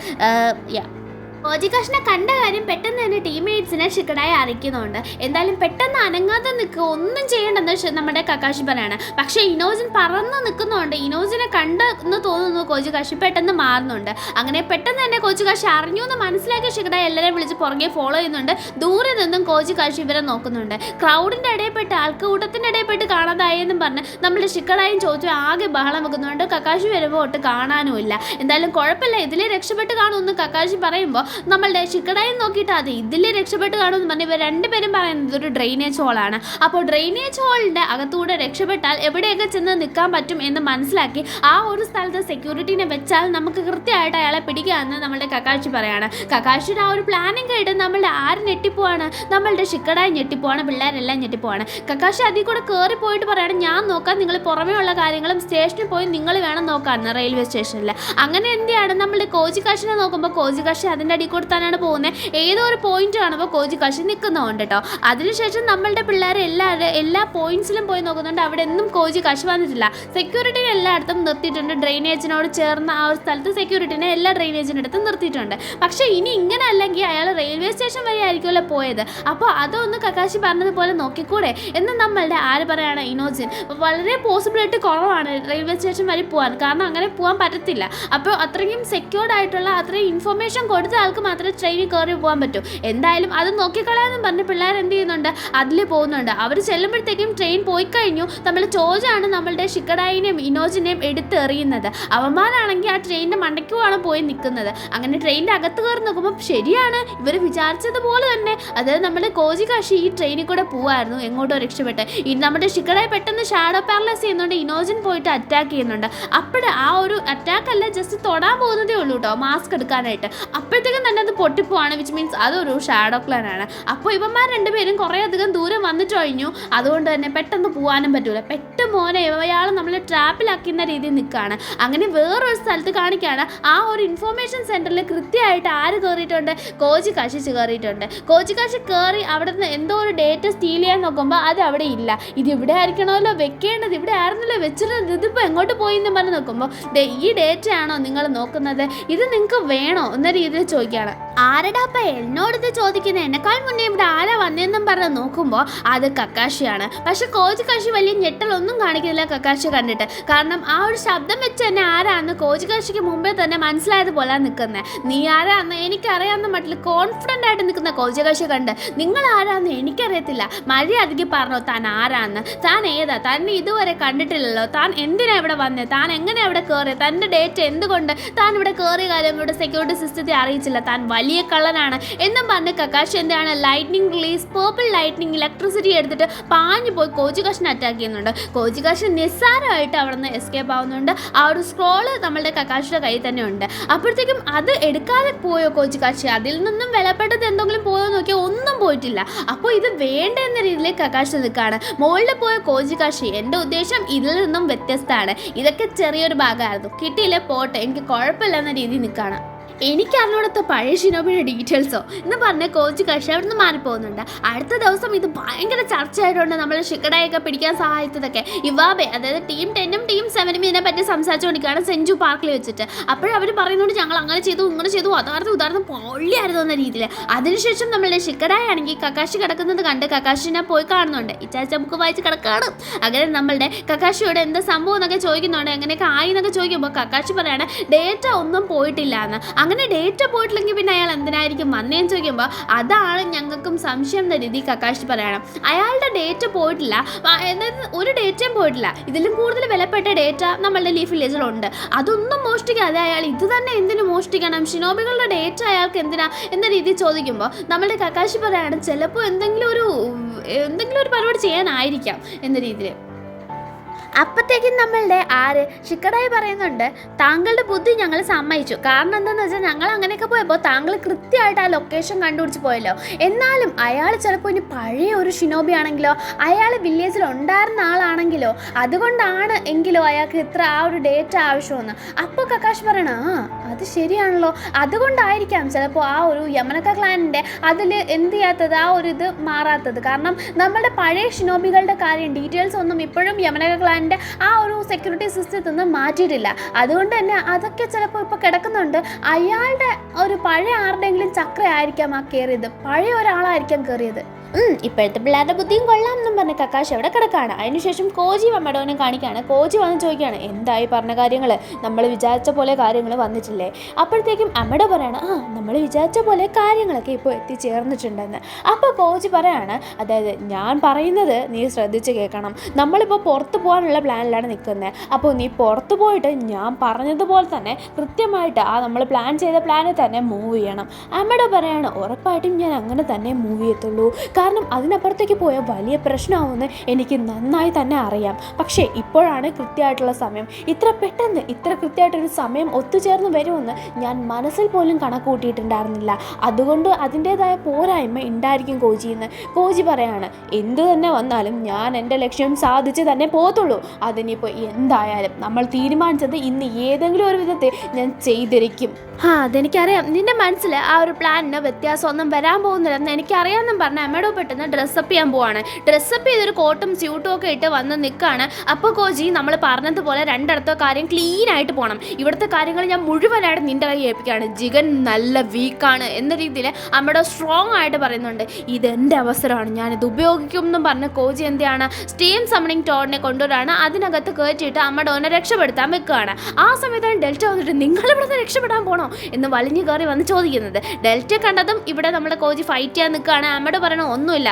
കോജികാഷിനെ കണ്ട കാര്യം പെട്ടെന്ന് തന്നെ ടീംമേറ്റ്സിനെ ഷിക്കഡായി അറിയിക്കുന്നുണ്ട്. എന്തായാലും പെട്ടെന്ന് അനങ്ങാതെ നിൽക്കുക, ഒന്നും ചെയ്യേണ്ടെന്ന് നമ്മുടെ കക്കാശി പറയാണ്. പക്ഷേ ഇനോജിൻ പറന്ന് നിൽക്കുന്നുണ്ട്. ഇനോജിനെ കണ്ടെന്ന് തോന്നുന്നു കോജികാശി പെട്ടെന്ന് മാറുന്നുണ്ട്. അങ്ങനെ പെട്ടെന്ന് തന്നെ കോജികാശി അറിഞ്ഞു എന്ന് മനസ്സിലാക്കിയ ഷിക്കഡായി എല്ലാവരെയും വിളിച്ച് പുറകെ ഫോളോ ചെയ്യുന്നുണ്ട്. ദൂരെ നിന്നും കോജികാശി ഇവരെ നോക്കുന്നുണ്ട്. ക്രൗഡിൻ്റെ ഇടയിൽപ്പെട്ട് ആൾക്കൂട്ടത്തിൻ്റെ ഇടയിൽപ്പെട്ട് കാണാതായെന്നും പറഞ്ഞ് നമ്മുടെ ഷിക്കഡായും ചോദിച്ചു ആകെ ബഹളം വെക്കുന്നുണ്ട്. കക്കാശി വരുമ്പോൾ ഒട്ട് കാണാനുമില്ല. എന്തായാലും കുഴപ്പമില്ല, ഇതിലെ രക്ഷപ്പെട്ട് കാണുമെന്ന് കക്കാശി പറയുമ്പോൾ നമ്മളുടെ ഷിക്കഡായി നോക്കിയിട്ട് അത് ഇതിലെ രക്ഷപ്പെട്ട് കാണുമെന്ന് പറഞ്ഞ് ഇവർ രണ്ടുപേരും പറയുന്നത് ഒരു ഡ്രെയിനേജ് ഹോളാണ്. അപ്പോൾ ഡ്രെയിനേജ് ഹോളിൻ്റെ അകത്തൂടെ രക്ഷപ്പെട്ടാൽ എവിടെയൊക്കെ ചെന്ന് നിൽക്കാൻ പറ്റും എന്ന് മനസ്സിലാക്കി ആ ഒരു സ്ഥലത്ത് സെക്യൂരിറ്റീനെ വെച്ചാൽ നമുക്ക് കൃത്യമായിട്ട് അയാളെ പിടിക്കാമെന്ന് നമ്മളുടെ കക്കാശി പറയാണ്. കക്കാശിയുടെ ആ ഒരു പ്ലാനിങ് കേട്ട് നമ്മളുടെ ആര് ഞെട്ടിപ്പോവാണ്, നമ്മളുടെ ഷിക്കഡായി ഞെട്ടിപ്പോവാണ്, പിള്ളേരെല്ലാം ഞെട്ടിപ്പോവാണ്. കക്കാശി അതിൽ കൂടെ കയറി പോയിട്ട് പറയാണ്, ഞാൻ നോക്കാം, നിങ്ങൾ പുറമേ ഉള്ള കാര്യങ്ങളും സ്റ്റേഷനിൽ പോയി നിങ്ങൾ വേണം നോക്കാമെന്ന്, റെയിൽവേ സ്റ്റേഷനിൽ. അങ്ങനെ എന്തെയാണ് നമ്മളുടെ കോജികാശിനെ നോക്കുമ്പോൾ കോജികാശി അതിൻ്റെ അടി കൊടുത്താനാണ് പോകുന്നത്. ഏതോ ഒരു പോയിന്റ് കാണുമ്പോൾ കോജികാശി നിൽക്കുന്നുണ്ട് കേട്ടോ. അതിനുശേഷം നമ്മളുടെ പിള്ളേരെ എല്ലാ പോയിന്റ്സിലും പോയി നോക്കുന്നുണ്ട്. അവിടെ ഒന്നും കോജികാശി വന്നിട്ടില്ല. സെക്യൂരിറ്റിനെ എല്ലായിടത്തും നിർത്തിയിട്ടുണ്ട്. ഡ്രെയിനേജിനോട് ചേർന്ന ആ ഒരു സ്ഥലത്ത് സെക്യൂരിറ്റിനെ എല്ലാ ഡ്രെയിനേജിൻ്റെ അടുത്തും നിർത്തിയിട്ടുണ്ട്. പക്ഷേ ഇനി ഇങ്ങനെ അല്ലെങ്കിൽ അയാൾ റെയിൽവേ സ്റ്റേഷൻ വരെ ആയിരിക്കുമല്ലോ പോയത്. അപ്പോൾ അതൊന്ന് കക്കാശി പറഞ്ഞതുപോലെ നോക്കിക്കൂടെ എന്ന് നമ്മളുടെ ആര് പറയാണ്, ഇനോജിൻ. വളരെ പോസിബിലിറ്റി കുറവാണ് റെയിൽവേ സ്റ്റേഷൻ വരെ പോകാൻ, കാരണം അങ്ങനെ പോകാൻ പറ്റത്തില്ല. അപ്പോൾ അത്രയും സെക്യൂർഡ് ആയിട്ടുള്ള അത്രയും ഇൻഫർമേഷൻ കൊടുത്ത ആൾക്ക് മാത്രമേ ട്രെയിനിൽ കയറി പോകാൻ പറ്റൂ. എന്തായാലും അത് നോക്കിക്കളയാന്നും പറഞ്ഞ് പിള്ളേർ എന്ത് ചെയ്യുന്നുണ്ട്, അതിൽ പോകുന്നുണ്ട്. അവർ ചെല്ലുമ്പോഴത്തേക്കും ട്രെയിൻ പോയി കഴിഞ്ഞു. നമ്മൾ ചോജാണ് നമ്മളുടെ ഷിക്കഡായിനെയും ഇനോജിനെയും എടുത്തെറിയുന്നത്. അവന്മാരാണെങ്കിൽ ആ ട്രെയിനിൻ്റെ മണ്ടയ്ക്കുമാണ് പോയി നിൽക്കുന്നത്. അങ്ങനെ ട്രെയിനിൻ്റെ അകത്ത് കയറി നോക്കുമ്പോൾ ശരിയാണ്, ഇവർ വിചാരിച്ചതുപോലെ തന്നെ അതായത് നമ്മുടെ കോജികാശി ഈ ട്രെയിനിൽ കൂടെ പോവായിരുന്നു, എങ്ങോട്ടോ രക്ഷപ്പെട്ട്. നമ്മുടെ ഷിക്കഡായി പെട്ടെന്ന് ഷാഡോ പാരലൈസ് ചെയ്യുന്നുണ്ട്. ഇനോജിൻ പോയിട്ട് അറ്റാക്ക് ചെയ്യുന്നുണ്ട്. അപ്പോൾ ആ ഒരു അറ്റാക്ക് അല്ല, ജസ്റ്റ് തൊടാൻ പോകുന്നതേ ഉള്ളൂ കേട്ടോ മാസ്ക് എടുക്കാനായിട്ട്. അപ്പോഴത്തേക്കും തന്നെ അത് പൊട്ടിപ്പോവാണ്, വിച്ച് മീൻസ് അതൊരു ഷാഡോ ക്ലാൻ ആണ്. അപ്പോൾ ഇവന്മാർ രണ്ടുപേരും കുറേ അധികം ദൂരം വന്നിട്ട് കഴിഞ്ഞു. അതുകൊണ്ട് തന്നെ പെട്ടെന്ന് പോകാനും പറ്റൂല. മോനെ അയാൾ നമ്മൾ ട്രാപ്പിലാക്കുന്ന രീതിയിൽ നിൽക്കുകയാണ്. അങ്ങനെ വേറൊരു സ്ഥലത്ത് കാണിക്കുകയാണ്. ആ ഒരു ഇൻഫോർമേഷൻ സെൻറ്ററിൽ കൃത്യമായിട്ട് ആര് കയറിയിട്ടുണ്ട്, കോജികാശി കയറിയിട്ടുണ്ട്. കോജികാശി കയറി അവിടെ നിന്ന് എന്തോ ഒരു ഡേറ്റ സ്റ്റീൽ ചെയ്യാൻ നോക്കുമ്പോൾ അത് അവിടെ ഇല്ല. ഇത് ഇവിടെ ആയിരിക്കണമല്ലോ വെക്കേണ്ടത്, ഇവിടെ ആയിരുന്നല്ലോ വെച്ചിരുന്നത്, ഇതിപ്പോൾ എങ്ങോട്ട് പോയി എന്ന് പറഞ്ഞ് നോക്കുമ്പോൾ ഈ ഡേറ്റയാണോ നിങ്ങൾ നോക്കുന്നത്, ഇത് നിങ്ങൾക്ക് വേണോ എന്ന രീതിയിൽ ചോദിക്കുകയാണ്. ആരടാപ്പ എന്നോടിത് ചോദിക്കുന്നത്, എന്നെക്കാൾ മുന്നേ ഇവിടെ ആരാ വന്നതെന്നും പറഞ്ഞ് നോക്കുമ്പോൾ അത് കക്കാശിയാണ്. പക്ഷെ കോജികാശി വലിയ ഞെട്ടലൊന്നും കാണിക്കുന്നില്ല കക്കാശി കണ്ടിട്ട്. കാരണം ആ ഒരു ശബ്ദം വെച്ച് തന്നെ ആരാന്ന് കോജികാശിക്ക് മുമ്പേ തന്നെ മനസ്സിലായതുപോലെ നിൽക്കുന്നത്. നീ ആരാന്ന് എനിക്കറിയാവുന്ന മട്ടിൽ കോൺഫിഡൻ്റ് ആയിട്ട് നിൽക്കുന്ന കോജികാശി കണ്ട് നിങ്ങൾ ആരാന്ന് എനിക്കറിയത്തില്ല, മര്യാദയ്ക്ക് പറഞ്ഞോ താൻ ആരാന്ന്, താൻ ഏതാ, തന്നെ ഇതുവരെ കണ്ടിട്ടില്ലല്ലോ, താൻ എന്തിനാ ഇവിടെ വന്നത്, താൻ എങ്ങനെ ഇവിടെ കയറിയത്, തൻ്റെ ഡേറ്റ് എന്തുകൊണ്ട് താൻ ഇവിടെ കയറിയ കാര്യം ഇവിടെ സെക്യൂരിറ്റി സിസ്റ്റത്തെ അറിയിച്ചില്ല, താൻ വലിയ വലിയ കള്ളനാണ് എന്നും പറഞ്ഞ് കക്കാഷി എന്താണ് lightning release purple lightning electricity എടുത്തിട്ട് പാഞ്ഞു പോയി കോജികാഷിനെ അറ്റാക്ക് ചെയ്യുന്നുണ്ട്. കോജികാഷ് നിസ്സാരമായിട്ട് അവിടെ നിന്ന് എസ്കേപ്പ് ആവുന്നുണ്ട്. ആ ഒരു സ്ക്രോള് നമ്മളുടെ കക്കാഷിയുടെ കയ്യിൽ തന്നെ ഉണ്ട്. അപ്പോഴത്തേക്കും അത് എടുക്കാതെ പോയോ കോജികാഷി? അതിൽ നിന്നും വിലപ്പെട്ടത് എന്തെങ്കിലും പോയോ നോക്കിയാൽ ഒന്നും പോയിട്ടില്ല. അപ്പോൾ ഇത് വേണ്ട എന്ന രീതിയിൽ കക്കാഷി നിൽക്കുകയാണ്. മുകളിൽ പോയ കോജികാഷി എൻ്റെ ഉദ്ദേശം ഇതിൽ നിന്നും വ്യത്യസ്തമാണ്, ഇതൊക്കെ ചെറിയൊരു ഭാഗമായിരുന്നു, കിട്ടിയില്ലേ പോട്ടെ, എനിക്ക് കുഴപ്പമില്ല എന്ന രീതിയിൽ നിൽക്കുകയാണ്. എനിക്ക് അറിഞ്ഞോടത്തെ പഴയ ഷിനോബിയുടെ ഡീറ്റെയിൽസോ എന്ന് പറഞ്ഞ കോജികാഷി അവിടെ നിന്ന് മാറിപ്പോകുന്നുണ്ട്. അടുത്ത ദിവസം ഇത് ഭയങ്കര ചർച്ചയായിട്ടുണ്ട്. നമ്മൾ ഷിക്കഡായൊക്കെ പിടിക്കാൻ സഹായിച്ചതൊക്കെ ഇവാബെ, അതായത് ടീം 10ഉം ടീം 7ഉം ഇതിനെ പറ്റി സംസാരിച്ചുകൊണ്ടിരിക്കുകയാണ് സെഞ്ചു പാർക്കിൽ വെച്ചിട്ട്. അപ്പോഴവർ പറയുന്നുണ്ട് ഞങ്ങൾ അങ്ങനെ ചെയ്തു ഇങ്ങനെ ചെയ്തു, ഉദാഹരണം പൊള്ളിയായിരുന്നു എന്ന രീതിയിൽ. അതിനുശേഷം നമ്മളുടെ ഷിക്കഡായാണെങ്കിൽ കക്കാഷി കിടക്കുന്നത് കണ്ട് കക്കാഷിനെ പോയി കാണുന്നുണ്ട്. ഇച്ചാച്ച ബുക്ക് വായിച്ച് കിടക്കാണ്. അങ്ങനെ നമ്മളുടെ കക്കാഷിയോട് എന്താ സംഭവം എന്നൊക്കെ ചോദിക്കുന്നുണ്ട്. എങ്ങനെയൊക്കെ ആയി എന്നൊക്കെ ചോദിക്കുമ്പോൾ കക്കാഷി പറയാണ് ഡേറ്റ ഒന്നും പോയിട്ടില്ല എന്ന്. അങ്ങനെ ഡേറ്റ പോയിട്ടില്ലെങ്കിൽ പിന്നെ അയാൾ എന്തിനായിരിക്കും വന്നേന്ന് ചോദിക്കുമ്പോൾ അതാണ് ഞങ്ങൾക്കും സംശയം എന്ന രീതി കക്കാഷി പറയണം. അയാളുടെ ഡേറ്റ പോയിട്ടില്ല, അതായത് ഒരു ഡേറ്റയും പോയിട്ടില്ല. ഇതിലും കൂടുതൽ വിലപ്പെട്ട ഡേറ്റ നമ്മളുടെ ലീഫ് വില്ലേജിലുണ്ട്. അതൊന്നും മോഷ്ടിക്കാതെ അയാൾ ഇത് തന്നെ എന്തിനു മോഷ്ടിക്കണം? ഷിനോബികളുടെ ഡേറ്റ അയാൾക്ക് എന്തിനാ എന്ന രീതിയിൽ ചോദിക്കുമ്പോൾ നമ്മളുടെ കക്കാഷി പറയാണ് ചിലപ്പോൾ എന്തെങ്കിലും ഒരു പരിപാടി ചെയ്യാനായിരിക്കാം എന്ന രീതിയിൽ. അപ്പോഴത്തേക്കും നമ്മളുടെ ഷിക്കഡായി പറയുന്നുണ്ട് താങ്കളുടെ ബുദ്ധി ഞങ്ങൾ സമ്മതിച്ചു. കാരണം എന്താണെന്ന് വെച്ചാൽ ഞങ്ങൾ അങ്ങനെയൊക്കെ പോയപ്പോൾ താങ്കൾ കൃത്യമായിട്ട് ആ ലൊക്കേഷൻ കണ്ടുപിടിച്ച് പോയല്ലോ. എന്നാലും അയാൾ ചിലപ്പോൾ ഇനി പഴയ ഒരു ഷിനോബി ആണെങ്കിലോ അയാൾ വില്ലേജിൽ ഉണ്ടായിരുന്ന ആളാണെങ്കിലോ അതുകൊണ്ടാണ് എങ്കിലോ അയാൾക്ക് ഇത്ര ആ ഒരു ഡേറ്റ ആവശ്യമെന്ന്. അപ്പോൾ കക്കാഷി പറയണ അത് ശരിയാണല്ലോ, അതുകൊണ്ടായിരിക്കാം ചിലപ്പോൾ ആ ഒരു യമനക്ക ക്ലാനിൻ്റെ അതിൽ എന്ത് ചെയ്യാത്തത്, ആ ഒരു ഇത് മാറാത്തത്. കാരണം നമ്മുടെ പഴയ ഷിനോബികളുടെ കാര്യം ഡീറ്റെയിൽസ് ഒന്നും ഇപ്പോഴും യമനക്ക ക്ലാൻ ആ ഒരു സെക്യൂരിറ്റി സിസ്റ്റത്തിൽ നിന്ന് മാറ്റിയിട്ടില്ല. അതുകൊണ്ട് തന്നെ അതൊക്കെ ചിലപ്പോൾ ഇപ്പോൾ കിടക്കുന്നുണ്ട്. അയാളുടെ ഒരു പഴയ ആരുടെയെങ്കിലും ചക്ര ആയിരിക്കാം ആ കയറിയത്, പഴയ ഒരാളായിരിക്കാം കയറിയത്. ഇപ്പോഴത്തെ പിള്ളേരുടെ ബുദ്ധിയും കൊള്ളാം എന്നും പറഞ്ഞ കക്കാഷി അവിടെ കിടക്കാണ്. അതിനുശേഷം കോജി അമ്മടോനെ കാണിക്കുകയാണ്. കോജി വന്ന് ചോദിക്കുകയാണ് എന്തായി പറഞ്ഞ കാര്യങ്ങൾ, നമ്മൾ വിചാരിച്ച പോലെ കാര്യങ്ങൾ വന്നിട്ടില്ലേ? അപ്പോഴത്തേക്കും അമ്മടോ പറയാണ് നമ്മൾ വിചാരിച്ച പോലെ കാര്യങ്ങളൊക്കെ ഇപ്പോൾ എത്തിച്ചേർന്നിട്ടുണ്ടെന്ന്. അപ്പോൾ കോജി പറയാണ് അതായത് ഞാൻ പറയുന്നത് നീ ശ്രദ്ധിച്ച് കേൾക്കണം, നമ്മളിപ്പോൾ പുറത്ത് പോകാനുള്ള പ്ലാനിലാണ് നിൽക്കുന്നത്. അപ്പോൾ നീ പുറത്ത് പോയിട്ട് ഞാൻ പറഞ്ഞതുപോലെ തന്നെ കൃത്യമായിട്ട് ആ നമ്മൾ പ്ലാൻ ചെയ്ത പ്ലാനിൽ തന്നെ മൂവ് ചെയ്യണം. അമ്മടോ പറയാണ് ഉറപ്പായിട്ടും ഞാൻ അങ്ങനെ തന്നെ മൂവ് ചെയ്യത്തുള്ളൂ, കാരണം അതിനപ്പുറത്തേക്ക് പോയാൽ വലിയ പ്രശ്നമാവുമെന്ന് എനിക്ക് നന്നായി തന്നെ അറിയാം. പക്ഷേ ഇപ്പോഴാണ് കൃത്യമായിട്ടുള്ള സമയം, ഇത്ര പെട്ടെന്ന് ഇത്ര കൃത്യമായിട്ടൊരു സമയം ഒത്തുചേർന്ന് വരുമെന്ന് ഞാൻ മനസ്സിൽ പോലും കണക്ക് കൂട്ടിയിട്ടുണ്ടായിരുന്നില്ല. അതുകൊണ്ട് അതിൻ്റേതായ പോരായ്മ ഉണ്ടായിരിക്കും കോജിന്ന്. കോജി പറയാണ് എന്തു തന്നെ വന്നാലും ഞാൻ എൻ്റെ ലക്ഷ്യം സാധിച്ച് തന്നെ പോകത്തുള്ളൂ. അതിനിപ്പോൾ എന്തായാലും നമ്മൾ തീരുമാനിച്ചത് ഇന്ന് ഏതെങ്കിലും ഒരു വിധത്തിൽ ഞാൻ ചെയ്തിരിക്കും. അതെനിക്കറിയാം, നിന്റെ മനസ്സിൽ ആ ഒരു പ്ലാനിന് വ്യത്യാസമൊന്നും വരാൻ പോകുന്നില്ലെന്ന് എനിക്കറിയാമെന്നും പറഞ്ഞ അമ്മയുടെ പെട്ടെന്ന് ഡ്രസ്സപ്പ് ചെയ്യാൻ പോവാണ്. ഡ്രസ്സപ്പ് ചെയ്തൊരു കോട്ടും സ്യൂട്ടും ഒക്കെ ഇട്ട് വന്ന് നിൽക്കുകയാണ്. അപ്പോൾ കോജി നമ്മൾ പറഞ്ഞതുപോലെ രണ്ടിടത്തെ കാര്യം ക്ലീൻ ആയിട്ട് പോകണം, ഇവിടുത്തെ കാര്യങ്ങൾ ഞാൻ മുഴുവനായിട്ട് നിൻ്റെ കൈ ഏൽപ്പിക്കുകയാണ്, ജിഗൻ നല്ല വീക്കാണ് എന്ന രീതിയിൽ അമ്മയുടെ സ്ട്രോങ് ആയിട്ട് പറയുന്നുണ്ട്. ഇതെൻ്റെ അവസരമാണ്, ഞാനിത് ഉപയോഗിക്കും എന്നും പറഞ്ഞ് കോജി എന്താണ് സ്റ്റീം സമ്മണിങ് ടോഡിനെ കൊണ്ടുവരാണ്. അതിനകത്ത് കയറ്റിയിട്ട് അമ്മയുടെ ഓനെ രക്ഷപ്പെടുത്താൻ വെക്കുകയാണ്. ആ സമയത്താണ് ഡെൽറ്റ വന്നിട്ട് നിങ്ങളിവിടുന്ന് രക്ഷപ്പെടാൻ പോകണോ എന്ന് വലിഞ്ഞു കയറി വന്ന് ചോദിക്കുന്നത്. ഡെൽറ്റ കണ്ടതും ഇവിടെ നമ്മുടെ കോജി ഫൈറ്റ് ചെയ്യാൻ നിൽക്കുകയാണ്. അമ്മയോട് പറയണ ഒന്നുമില്ല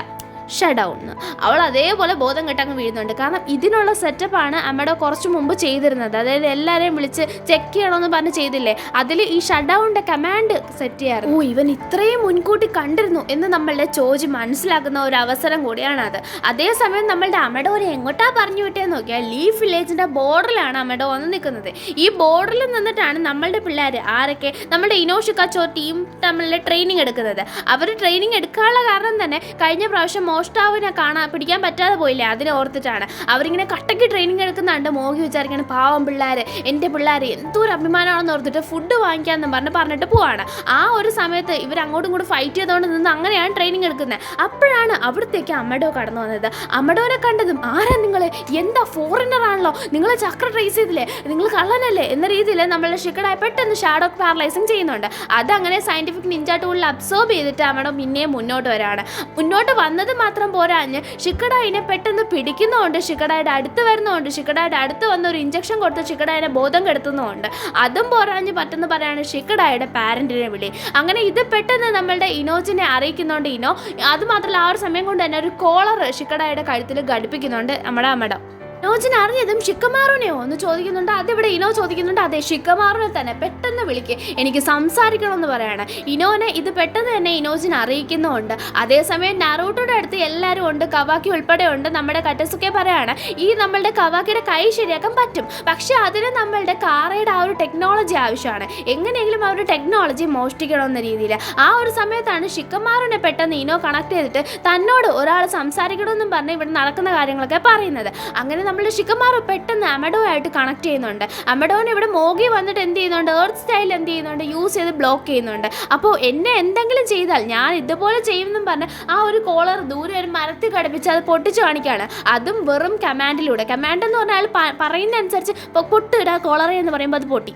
ഷട്ട് ഡൗൺ. അവൾ അതേപോലെ ബോധം കെട്ടങ്ങ് വീഴുന്നുണ്ട്. കാരണം ഇതിനുള്ള സെറ്റപ്പാണ് അമ്മയുടെ കുറച്ച് മുമ്പ് ചെയ്തിരുന്നത്. അതായത് എല്ലാവരെയും വിളിച്ച് ചെക്ക് ചെയ്യണമെന്ന് പറഞ്ഞ് ചെയ്തില്ലേ, അതിൽ ഈ ഷട്ട് ഡൗണിൻ്റെ കമാൻഡ് സെറ്റ് ചെയ്യാറ്. ഇവൻ ഇത്രയും മുൻകൂട്ടി കണ്ടിരുന്നു എന്ന് നമ്മളുടെ ചോജി മനസ്സിലാക്കുന്ന ഒരു അവസരം കൂടിയാണ് അത്. അതേസമയം നമ്മളുടെ അമ്മയുടെ ഒരു എങ്ങോട്ടാ പറഞ്ഞു വിട്ടേന്ന് നോക്കിയാൽ ലീഫ് വില്ലേജിൻ്റെ ബോർഡറിലാണ് അമ്മയുടെ വന്ന് നിൽക്കുന്നത്. ഈ ബോർഡറിൽ നിന്നിട്ടാണ് നമ്മളുടെ പിള്ളേർ ആരൊക്കെ നമ്മുടെ ഇനോഷിക്കാച്ചോ ടീം തമ്മിലുള്ള ട്രെയിനിങ് എടുക്കുന്നത്. അവർ ട്രെയിനിങ് എടുക്കാനുള്ള കാരണം തന്നെ കഴിഞ്ഞ പ്രാവശ്യം മോഷ്ടാവിനെ പിടിക്കാൻ പറ്റാതെ പോയില്ലേ, അതിനെ ഓർത്തിട്ടാണ്. അവരിങ്ങനെ കട്ടയ്ക്ക് ട്രെയിനിങ് എടുക്കുന്നുണ്ട്. മോഹി വിചാരിക്കണം പാവം പിള്ളേർ, എൻ്റെ പിള്ളേർ എന്തൊരു അഭിമാനമാണെന്ന് ഓർത്തിട്ട് ഫുഡ് വാങ്ങിക്കാമെന്ന് പറഞ്ഞിട്ട് പോവാണ്. ആ ഒരു സമയത്ത് ഇവർ അങ്ങോട്ടും ഇങ്ങോട്ടും ഫൈറ്റ് ചെയ്തുകൊണ്ട് നിന്ന് അങ്ങനെയാണ് ട്രെയിനിങ് എടുക്കുന്നത്. അപ്പോഴാണ് അവിടത്തേക്ക് അമ്മഡോ കടന്നു വന്നത്. അമ്മഡോനെ കണ്ടതും ആരാ നിങ്ങൾ, എന്താ ഫോറിനർ ആണല്ലോ, നിങ്ങൾ ചക്ര ട്രേസ് ചെയ്തില്ലേ, നിങ്ങൾ കള്ളനല്ലേ എന്ന രീതിയിൽ നമ്മളുടെ ഷിക്കഡായി പെട്ടെന്ന് ഷാഡോ പാരലൈസിങ് ചെയ്യുന്നുണ്ട്. അതങ്ങനെ സയൻറ്റിഫിക് നിഞ്ച ടൂളിൽ അബ്സോർബ് ചെയ്തിട്ട് അമ്മഡോ പിന്നെയും മുന്നോട്ട് വരാണ്. മുന്നോട്ട് വന്നത് മാത്രം പോരാഞ്ഞ് ഷിക്കഡായിനെ പെട്ടെന്ന് പിടിക്കുന്നതുകൊണ്ട്, ഷിക്കഡായുടെ അടുത്ത് വരുന്നതുകൊണ്ട്, ഷിക്കഡായുടെ അടുത്ത് വന്ന ഒരു ഇഞ്ചക്ഷൻ കൊടുത്ത് ഷിക്കഡായിനെ ബോധം കെടുത്തുന്നതുകൊണ്ട്, അതും പോരാഞ്ഞ് പറ്റുന്ന പറയാണ് ഷിക്കഡായുടെ പാരന്റിനെ വിളി. അങ്ങനെ ഇത് പെട്ടെന്ന് നമ്മളുടെ ഇനോജിനെ അറിയിക്കുന്നുണ്ട്. ഇനോ അത് മാത്രമല്ല ആ ഒരു സമയം കൊണ്ട് തന്നെ ഒരു കോളർ ഷിക്കഡായുടെ കഴുത്തിൽ ഘടിപ്പിക്കുന്നുണ്ട് നമ്മുടെ അമ്മടോ. ഇനോജിന് അറിഞ്ഞതും ഷിക്കമാറുനെയോ എന്ന് ചോദിക്കുന്നുണ്ട്. അതിവിടെ ഇനോ ചോദിക്കുന്നുണ്ട്. അതെ, ഷിക്കമാറുനെ തന്നെ പെട്ടെന്ന് വിളിക്ക്, എനിക്ക് സംസാരിക്കണമെന്ന് പറയാണ്. ഇനോനെ ഇത് പെട്ടെന്ന് തന്നെ ഇനോജിന് അറിയിക്കുന്നുമുണ്ട്. അതേസമയം നാറൂട്ടോയുടെ അടുത്ത് എല്ലാവരും ഉണ്ട്, കവാക്കി ഉൾപ്പെടെ ഉണ്ട്. നമ്മുടെ കട്ടസുക്കെ പറയാണ് ഈ നമ്മളുടെ കവാക്കിയുടെ കൈ ശരിയാക്കാൻ പറ്റും, പക്ഷെ അതിന് നമ്മളുടെ കാറയുടെ ആ ഒരു ടെക്നോളജി ആവശ്യമാണ്. എങ്ങനെയെങ്കിലും ആ ഒരു ടെക്നോളജി മോഷ്ടിക്കണമെന്ന രീതിയിൽ ആ ഒരു സമയത്താണ് ഷിക്കമാറുനെ പെട്ടെന്ന് ഇനോ കണക്ട് ചെയ്തിട്ട് തന്നോട് ഒരാൾ സംസാരിക്കണമെന്നും പറഞ്ഞ് ഇവിടെ നടക്കുന്ന കാര്യങ്ങളൊക്കെ പറയുന്നത്. അങ്ങനെ നമ്മുടെ ഷിക്കമാറു പെട്ടെന്ന് അമഡോ ആയിട്ട് കണക്ട് ചെയ്യുന്നുണ്ട്. അമഡോനെ ഇവിടെ മോഗി വന്നിട്ട് എന്ത് ചെയ്യുന്നുണ്ട്, എർത്ത് സ്റ്റൈൽ എന്ത് ചെയ്യുന്നുണ്ട്, യൂസ് ചെയ്ത് ബ്ലോക്ക് ചെയ്യുന്നുണ്ട്. അപ്പോൾ എന്നെ എന്തെങ്കിലും ചെയ്താൽ ഞാൻ ഇതുപോലെ ചെയ്യുമെന്നും പറഞ്ഞ് ആ ഒരു കോളർ ദൂരെ ഒരു മരത്തിൽ ഘടിപ്പിച്ച് അത് പൊട്ടിച്ച് കാണിക്കുകയാണ്. അതും വെറും കമാൻഡിലൂടെ. കമാൻഡ് എന്ന് പറഞ്ഞാൽ പറയുന്ന അനുസരിച്ച് പൊട്ടിടുക കോളറേ എന്ന് പറയുമ്പോൾ അത് പൊട്ടി.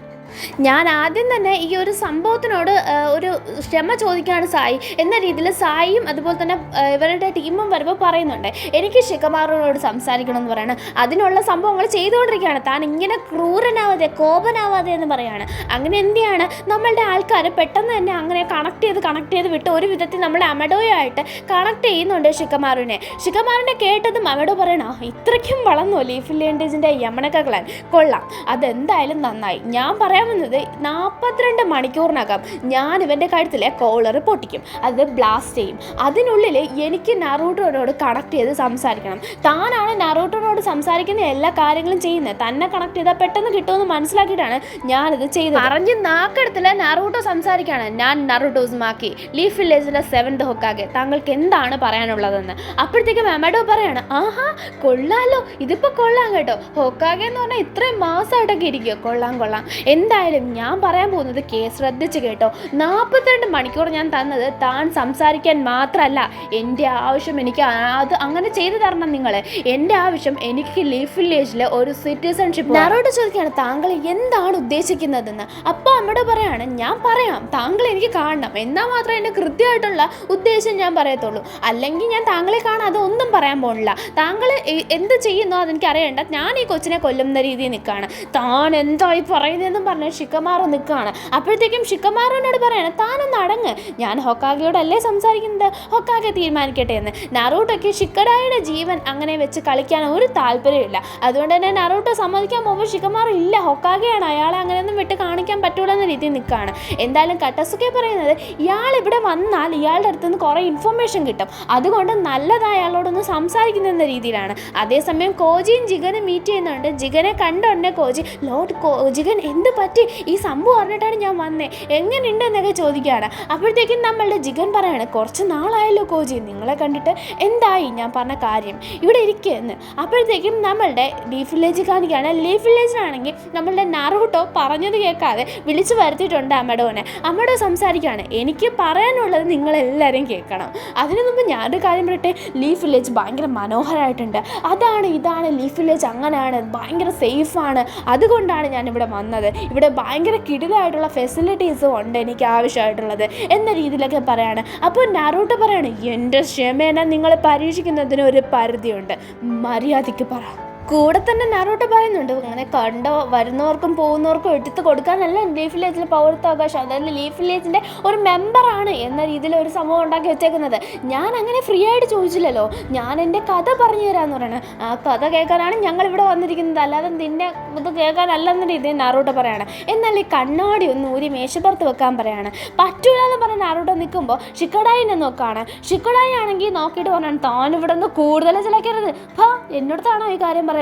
ഞാൻ ആദ്യം തന്നെ ഈ ഒരു സംഭവത്തിനോട് ഒരു ക്ഷമ ചോദിക്കുകയാണ് സായി എന്ന രീതിയിൽ സായിയും അതുപോലെ തന്നെ ഇവരുടെ ടീമും വരുമ്പോൾ പറയുന്നുണ്ട് എനിക്ക് ഷിക്കമാറുനോട് സംസാരിക്കണമെന്ന് പറയണം. അതിനുള്ള സംഭവങ്ങൾ ചെയ്തുകൊണ്ടിരിക്കുകയാണ്. താൻ ഇങ്ങനെ ക്രൂരനാവാതെ കോപനാവാതെ എന്ന് പറയാണ്. അങ്ങനെ എന്ത് ചെയ്യാണ് നമ്മളുടെ ആൾക്കാർ പെട്ടെന്ന് തന്നെ അങ്ങനെ കണക്ട് ചെയ്ത് വിട്ട് ഒരു വിധത്തിൽ നമ്മളെ അമഡോയായിട്ട് കണക്ട് ചെയ്യുന്നുണ്ട് ഷിക്കമാറിനെ കേട്ടതും അമഡോ പറയണ ഇത്രയ്ക്കും വളർന്നോ ലീഫ് ലേൻഡേജിൻ്റെ യമണക്ക ക്ലാൻ, കൊള്ളാം, അതെന്തായാലും നന്നായി. ഞാൻ പറയാൻ വന്നത് 42 മണിക്കൂറിനകം ഞാൻ ഇവൻ്റെ കഴുത്തിലെ കോളർ പൊട്ടിക്കും, അത് ബ്ലാസ്റ്റ് ചെയ്യും. അതിനുള്ളിൽ എനിക്ക് നാറൂട്ടോനോട് കണക്ട് ചെയ്ത് സംസാരിക്കണം. താനാണ് നാറൂട്ടോനോട് സംസാരിക്കുന്ന എല്ലാ കാര്യങ്ങളും ചെയ്യുന്നത്. തന്നെ കണക്ട് ചെയ്താൽ പെട്ടെന്ന് കിട്ടുമെന്ന് മനസ്സിലാക്കിയിട്ടാണ് ഞാനിത് ചെയ്തത്. പറഞ്ഞ് നാക്കെടുത്തില്ല നാറൂട്ടോ സംസാരിക്കുകയാണ്. ഞാൻ നാറൂട്ടോ ഉസുമാക്കി, ലീഫ് വില്ലേജിലെ 7th ഹൊക്കാഗെ, താങ്കൾക്ക് എന്താണ് പറയാനുള്ളതെന്ന്. അപ്പോഴത്തേക്കും അമഡോ പറയാണ് ആഹാ കൊള്ളാലോ, ഇതിപ്പോൾ കൊള്ളാം കേട്ടോ, ഹൊക്കാഗെ എന്ന് പറഞ്ഞാൽ ഇത്രയും മാസമായിട്ടൊക്കെ ഇരിക്കുക, കൊള്ളാം. എന്തായാലും ഞാൻ പറയാൻ പോകുന്നത് ശ്രദ്ധിച്ച് കേട്ടോ. 42 മണിക്കൂർ ഞാൻ തന്നത് താൻ സംസാരിക്കാൻ മാത്രമല്ല, എൻ്റെ ആവശ്യം എനിക്ക് അത് അങ്ങനെ ചെയ്തു തരണം നിങ്ങൾ. എൻ്റെ ആവശ്യം എനിക്ക് ലീഫ് വില്ലേജിലെ ഒരു സിറ്റിസൺഷിപ്പ്. നാറൂട്ടോ ചോദിക്കുകയാണ് താങ്കൾ എന്താണ് ഉദ്ദേശിക്കുന്നതെന്ന്. അപ്പോൾ അമ്മയോട് പറയാണ് ഞാൻ പറയാം, താങ്കൾ എനിക്ക് കാണണം, എന്നാൽ മാത്രമേ എൻ്റെ കൃത്യമായിട്ടുള്ള ഉദ്ദേശം ഞാൻ പറയത്തുള്ളൂ. അല്ലെങ്കിൽ ഞാൻ താങ്കളെ കാണാതെ ഒന്നും പറയാൻ പോണില്ല. താങ്കൾ എന്ത് ചെയ്യുന്നോ അതെനിക്ക് അറിയേണ്ട, ഞാൻ ഈ കൊച്ചിനെ കൊല്ലുന്ന രീതിയിൽ നിൽക്കുകയാണ്. താൻ എന്തായി പറയുന്നതെന്നും പറഞ്ഞ് ഷിക്കമാറു നിൽക്കുകയാണ്. അപ്പോഴത്തേക്കും ഷിക്കമാറുവിനോട് പറയാണ് താനൊന്ന് അടങ്ങ്, ഞാൻ ഹൊക്കാഗയോടല്ലേ സംസാരിക്കുന്നത്, ഹൊക്കാഗെ തീരുമാനിക്കട്ടെ എന്ന്. നാറൂട്ടോയ്ക്ക് ഷിക്കഡായുടെ ജീവൻ അങ്ങനെ വെച്ച് കളിക്കാൻ ഒരു താല്പര്യമില്ല. അതുകൊണ്ട് തന്നെ നാറൂട്ടോ സമ്മതിക്കാൻ പോകുമ്പോൾ ഷിക്കമാറു ഇല്ല, ഹൊക്കാഗെയാണ്, അയാളെ അങ്ങനെയൊന്നും വിട്ട് കാണിക്കാൻ പറ്റൂല എന്ന രീതിയിൽ നിൽക്കുകയാണ്. എന്തായാലും കട്ടസുക്കെ പറയുന്നത് ഇയാൾ ഇവിടെ വന്നാൽ ഇയാളുടെ അടുത്ത് നിന്ന് കുറേ ഇൻഫർമേഷൻ കിട്ടും, അതുകൊണ്ട് നല്ലതായ അയാളോടൊന്ന് സംസാരിക്കുന്ന രീതിയിലാണ്. അതേസമയം കോജിയും ജിഗനും മീറ്റ് ചെയ്യുന്നുണ്ട്. ജിഗനെ കണ്ടോണ്ടേ കോജി ലോർഡ് ജിഗൻ എന്ത് പറ്റി, ഈ സംഭവം അറിഞ്ഞിട്ടാണ് ഞാൻ വന്നേ, എങ്ങനെയുണ്ട് എന്നൊക്കെ ചോദിക്കുകയാണ്. അപ്പോഴത്തേക്കും നമ്മളുടെ ജിഗൻ പറയാണ് കുറച്ച് നാളായല്ലോ കോജി നിങ്ങളെ കണ്ടിട്ട്, എന്തായി ഞാൻ പറഞ്ഞ കാര്യം, ഇവിടെ ഇരിക്കുമെന്ന്. അപ്പോഴത്തേക്കും നമ്മളുടെ ലീഫ് വില്ലേജ് കാണിക്കുകയാണ്. ലീഫ് വില്ലേജിലാണെങ്കിൽ നമ്മളുടെ നാറൂട്ടോ പറഞ്ഞത് കേൾക്കാതെ വിളിച്ചു വരുത്തിയിട്ടുണ്ട് അമഡോനെ. അമഡോ സംസാരിക്കുകയാണ് എനിക്ക് പറയാനുള്ളത് നിങ്ങളെല്ലാവരും കേൾക്കണം. അതിനു മുമ്പ് ഞാനൊരു കാര്യം പറയട്ടെ, ലീഫ് വില്ലേജ് ഭയങ്കര മനോഹരമായിട്ടുണ്ട്, ഇതാണ് ലീഫ് വില്ലേജ് അങ്ങനെയാണ്, ഭയങ്കര സേഫാണ്, അതുകൊണ്ടാണ് ഞാനിവിടെ വന്നത്, ഇവിടെ ഭയങ്കര കിടിലായിട്ടുള്ള ഫെസിലിറ്റീസും ഉണ്ട് എനിക്ക് ആവശ്യമായിട്ടുള്ളത് എന്ന രീതിയിലൊക്കെ പറയാണ്. അപ്പോൾ നാറൂട്ടോ പറയാണ് എൻ്റെ ക്ഷമേനെ നിങ്ങൾ പരീക്ഷിക്കുന്നതിന് ഒരു പരിധിയുണ്ട്, മര്യാദയ്ക്ക് പറ. കൂടെ തന്നെ നാറൂട്ടോ പറയുന്നുണ്ട് അങ്ങനെ വരുന്നവർക്കും പോകുന്നവർക്കും എടുത്ത് കൊടുക്കാനല്ല ലീഫ് വില്ലേജിലെ പൗരത്വാവകാശം, അതായത് ലീഫ് വില്ലേജിൻ്റെ ഒരു മെമ്പറാണ് എന്ന രീതിയിൽ ഒരു സംഭവം ഉണ്ടാക്കി വെച്ചേക്കുന്നത്. ഞാൻ അങ്ങനെ ഫ്രീ ആയിട്ട് ചോദിച്ചില്ലല്ലോ, ഞാൻ എൻ്റെ കഥ പറഞ്ഞു തരാമെന്ന് പറയണം. ആ കഥ കേൾക്കാനാണ് ഞങ്ങളിവിടെ വന്നിരിക്കുന്നത്, അല്ലാതെ നിന്നെ ഇത് കേൾക്കാനല്ലെന്ന രീതിയിൽ നാറൂട്ടോ പറയാണ്. എന്നാൽ ഈ കണ്ണാടി ഒന്ന് ഊരി മേശപ്പുറത്ത് വെക്കാൻ പറയാണ്. പറ്റൂല എന്ന് പറഞ്ഞ് നാറൂട്ടോ നിൽക്കുമ്പോൾ ഷിക്കഡായിനെ നോക്കുകയാണ്. ഷിക്കഡായി ആണെങ്കിൽ നോക്കിയിട്ട് പറഞ്ഞാണ് താൻ ഇവിടെ നിന്ന് കൂടുതൽ ചിലക്കരുത്, എന്നോടത്താണോ ഈ കാര്യം പറയുന്നത്,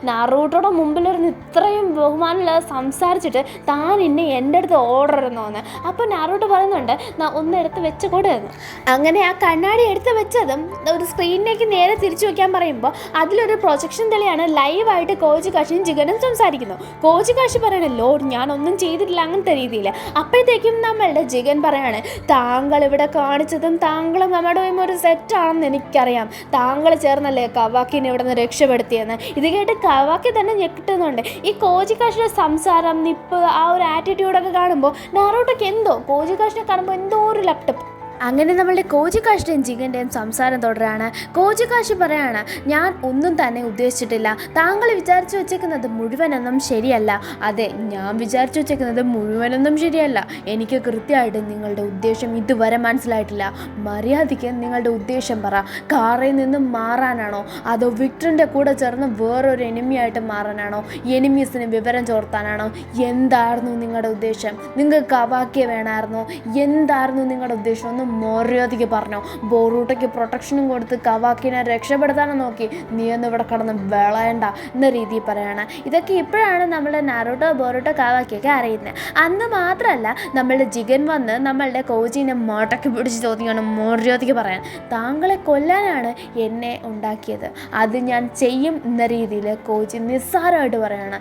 നാറൂട്ടോയുടെ മുമ്പിലിരുന്ന് ഇത്രയും ബഹുമാനമില്ലാതെ സംസാരിച്ചിട്ട് താൻ എന്നെ എൻ്റെ അടുത്ത് ഓർഡർ ഇരുന്നോന്ന്. അപ്പോൾ നാറൂട്ടോ പറയുന്നുണ്ട് ഒന്ന് എടുത്ത് വെച്ച് കൊടുക്കുന്നു. അങ്ങനെ ആ കണ്ണാടി എടുത്ത് വെച്ചതും ഒരു സ്ക്രീനിലേക്ക് നേരെ തിരിച്ചു വെക്കാൻ പറയുമ്പോൾ അതിലൊരു പ്രൊജക്ഷൻ തെളിയാണ് ലൈവായിട്ട് കോജി കാഷിയും ജിഗനും സംസാരിക്കുന്നു. കോജി കാഷി പറയണ ലോഡ് ഞാനൊന്നും ചെയ്തിട്ടില്ല അങ്ങനത്തെ രീതിയിൽ. അപ്പോഴത്തേക്കും നമ്മളുടെ ജിഗൻ പറയാണ് താങ്കൾ ഇവിടെ കാണിച്ചതും താങ്കളും അമഡോയും ഒരു സെറ്റാണെന്ന് എനിക്കറിയാം, താങ്കൾ ചേർന്നല്ലേ കവാക്കിനെ ഇവിടെ നിന്ന് രക്ഷപ്പെടുത്തിയെന്ന്. ഇത് കേട്ട് കവാക്കി തന്നെ ഞെട്ടുന്നുണ്ട്. ഈ കോജി കാഷിയുടെ സംസാരം, നിപ്പ്, ആ ഒരു ആറ്റിറ്റ്യൂഡൊക്കെ കാണുമ്പോൾ നാറൂട്ടോയ്ക്ക് എന്തോ കോജി കാഷിനെ കാണുമ്പോൾ എന്തോ ഒരു ലാപ്ടോപ്പ് അങ്ങനെ നമ്മളുടെ കോജിക്കാഷിൻ്റെയും ജിഗൻ്റെയും സംസാരം തുടരാണ്. കോജിക്കാഷി പറയാണ്, ഞാൻ ഒന്നും തന്നെ ഉദ്ദേശിച്ചിട്ടില്ല. താങ്കൾ വിചാരിച്ചു വെച്ചേക്കുന്നത് മുഴുവനൊന്നും ശരിയല്ല. അതെ, ഞാൻ വിചാരിച്ചു വെച്ചേക്കുന്നത് മുഴുവനൊന്നും ശരിയല്ല. എനിക്ക് കൃത്യമായിട്ട് നിങ്ങളുടെ ഉദ്ദേശം ഇതുവരെ മനസ്സിലായിട്ടില്ല. മര്യാദയ്ക്ക് നിങ്ങളുടെ ഉദ്ദേശം പറ. കാറിൽ നിന്നും മാറാനാണോ, അതോ വിക്ടറിൻ്റെ കൂടെ ചേർന്ന് വേറൊരു എനിമിയായിട്ട് മാറാനാണോ, എനിമീസിന് വിവരം ചോർത്താനാണോ? എന്തായിരുന്നു നിങ്ങളുടെ ഉദ്ദേശം? നിങ്ങൾക്ക് കവാക്കിയെ വേണമായിരുന്നോ? എന്തായിരുന്നു നിങ്ങളുടെ ഉദ്ദേശം? ഒന്ന് മര്യാദയ്ക്ക് പറഞ്ഞോ. ബോറൂട്ടയ്ക്ക് പ്രൊട്ടക്ഷനും കൊടുത്ത് കവാക്കിനെ രക്ഷപ്പെടുത്താനും നോക്കി. നീ ഒന്ന് ഇവിടെ കിടന്ന് വിളയണ്ട എന്ന രീതിയിൽ പറയാണ്. ഇതൊക്കെ ഇപ്പോഴാണ് നമ്മളുടെ നാറൂട്ടോ ബോറൂട്ടോ കവാക്കിയൊക്കെ അറിയുന്നത്. അന്ന് മാത്രമല്ല, നമ്മളുടെ ജിഗൻ വന്ന് നമ്മളുടെ കോജിനെ മോട്ടയ്ക്ക് പിടിച്ച് ചോദിക്കണം മര്യാദയ്ക്ക് പറയാൻ. താങ്കളെ കൊല്ലാനാണ് എന്നെ ഉണ്ടാക്കിയത്, അത് ഞാൻ ചെയ്യും എന്ന രീതിയിൽ കോജി നിസ്സാരമായിട്ട് പറയാണ്.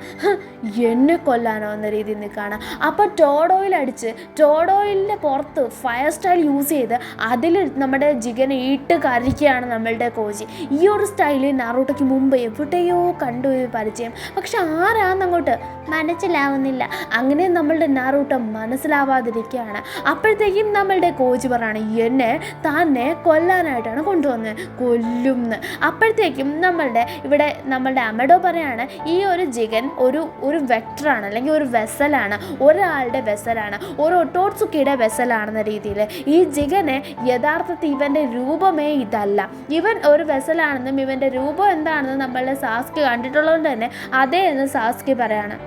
എന്നെ കൊല്ലാനോ എന്ന രീതിയിൽ നിൽക്കുകയാണ്. അപ്പോൾ ടോഡ് ഓയിലിൻ്റെ പുറത്ത് ഫയർ സ്റ്റൈൽ യൂസ് ചെയ്ത് അതിൽ നമ്മുടെ ജിഗനെ ഇട്ട് കരിക്കുകയാണ് നമ്മളുടെ കോജി. ഈ ഒരു സ്റ്റൈല് നാറൂട്ടോയ്ക്ക് മുമ്പ് എവിടെയോ കണ്ടു പരിചയം, പക്ഷെ ആരാന്നങ്ങോട്ട് മനസ്സിലാവുന്നില്ല. അങ്ങനെ നമ്മളുടെ നാറൂട്ടോ മനസ്സിലാവാതിരിക്കുകയാണ്. അപ്പോഴത്തേക്കും നമ്മളുടെ കോജി പറയാണ്, എന്നെ തന്നെ കൊല്ലാനായിട്ടാണ് കൊണ്ടുവന്നത്, കൊല്ലുമെന്ന്. അപ്പോഴത്തേക്കും നമ്മളുടെ അമഡോ പറയാണ്, ഈ ഒരു ജിഗൻ ഒരു വെക്ടറാണ്, അല്ലെങ്കിൽ ഒരു വെസലാണ്, ഒരാളുടെ വെസലാണ്, ഒരു ഒട്ടോട്സുക്കിയുടെ വെസലാണെന്ന രീതിയിൽ. ഈ ജിഗനെ യഥാർത്ഥത്തിൽ ഇവൻ്റെ രൂപമേ ഇതല്ല, ഇവൻ ഒരു വെസലാണെന്നും ഇവൻ്റെ രൂപം എന്താണെന്നും നമ്മളുടെ സാസ്കി കണ്ടിട്ടുള്ളതുകൊണ്ട് തന്നെ അതേ എന്ന് സാസ്കി പറയാണ്.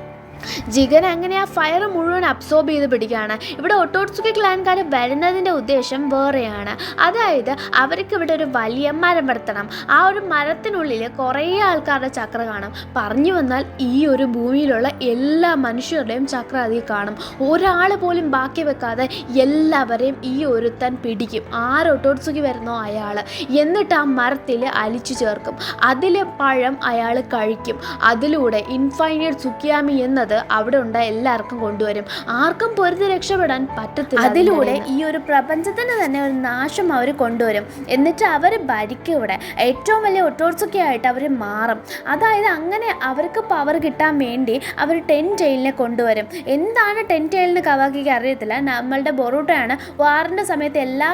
ജിഗൻ അങ്ങനെ ആ ഫയർ മുഴുവൻ അബ്സോർബ് ചെയ്ത് പിടിക്കുകയാണ്. ഇവിടെ ഒട്ടോട്സുക്കി ക്ലാൻകാർ വരുന്നതിൻ്റെ ഉദ്ദേശം വേറെയാണ്. അതായത് അവർക്ക് ഇവിടെ ഒരു വലിയ മരം വരുത്തണം. ആ ഒരു മരത്തിനുള്ളിൽ കുറേ ആൾക്കാരുടെ ചക്ര കാണും. പറഞ്ഞു വന്നാൽ ഈ ഒരു ഭൂമിയിലുള്ള എല്ലാ മനുഷ്യരുടെയും ചക്ര അതിൽ കാണും. ഒരാൾ പോലും ബാക്കി വെക്കാതെ എല്ലാവരെയും ഈ ഒരുത്തൻ പിടിക്കും, ആരൊട്ടോട്സുക്കി വരുന്നോ അയാൾ. എന്നിട്ട് ആ മരത്തിൽ അലിച്ചു ചേർക്കും. അതിലെ പഴം അയാൾ കഴിക്കും. അതിലൂടെ ഇൻഫൈനൈറ്റ് സുക്കിയാമി എന്നത് അവിടെ ഉണ്ട് എല്ലാവർക്കും കൊണ്ടുവരും. ആർക്കും പൊരുതി രക്ഷപ്പെടാൻ പറ്റത്തില്ല. അതിലൂടെ ഈ ഒരു പ്രപഞ്ചത്തിന് തന്നെ ഒരു നാശം അവർ കൊണ്ടുവരും. എന്നിട്ട് അവർ ഭരിക്കും. ഇവിടെ ഏറ്റവും വലിയ ഒട്ടോട്സുക്കി ആയിട്ട് അവർ മാറും. അതായത് അങ്ങനെ അവർക്ക് പവർ കിട്ടാൻ വേണ്ടി അവർ 10 ടെയിലിനെ കൊണ്ടുവരും. എന്താണ് 10 ടെയിലിന് കവാക്കിക്ക് അറിയത്തില്ല. നമ്മളുടെ ബൊറൂട്ടോയാണ് വാറിൻ്റെ സമയത്ത് എല്ലാ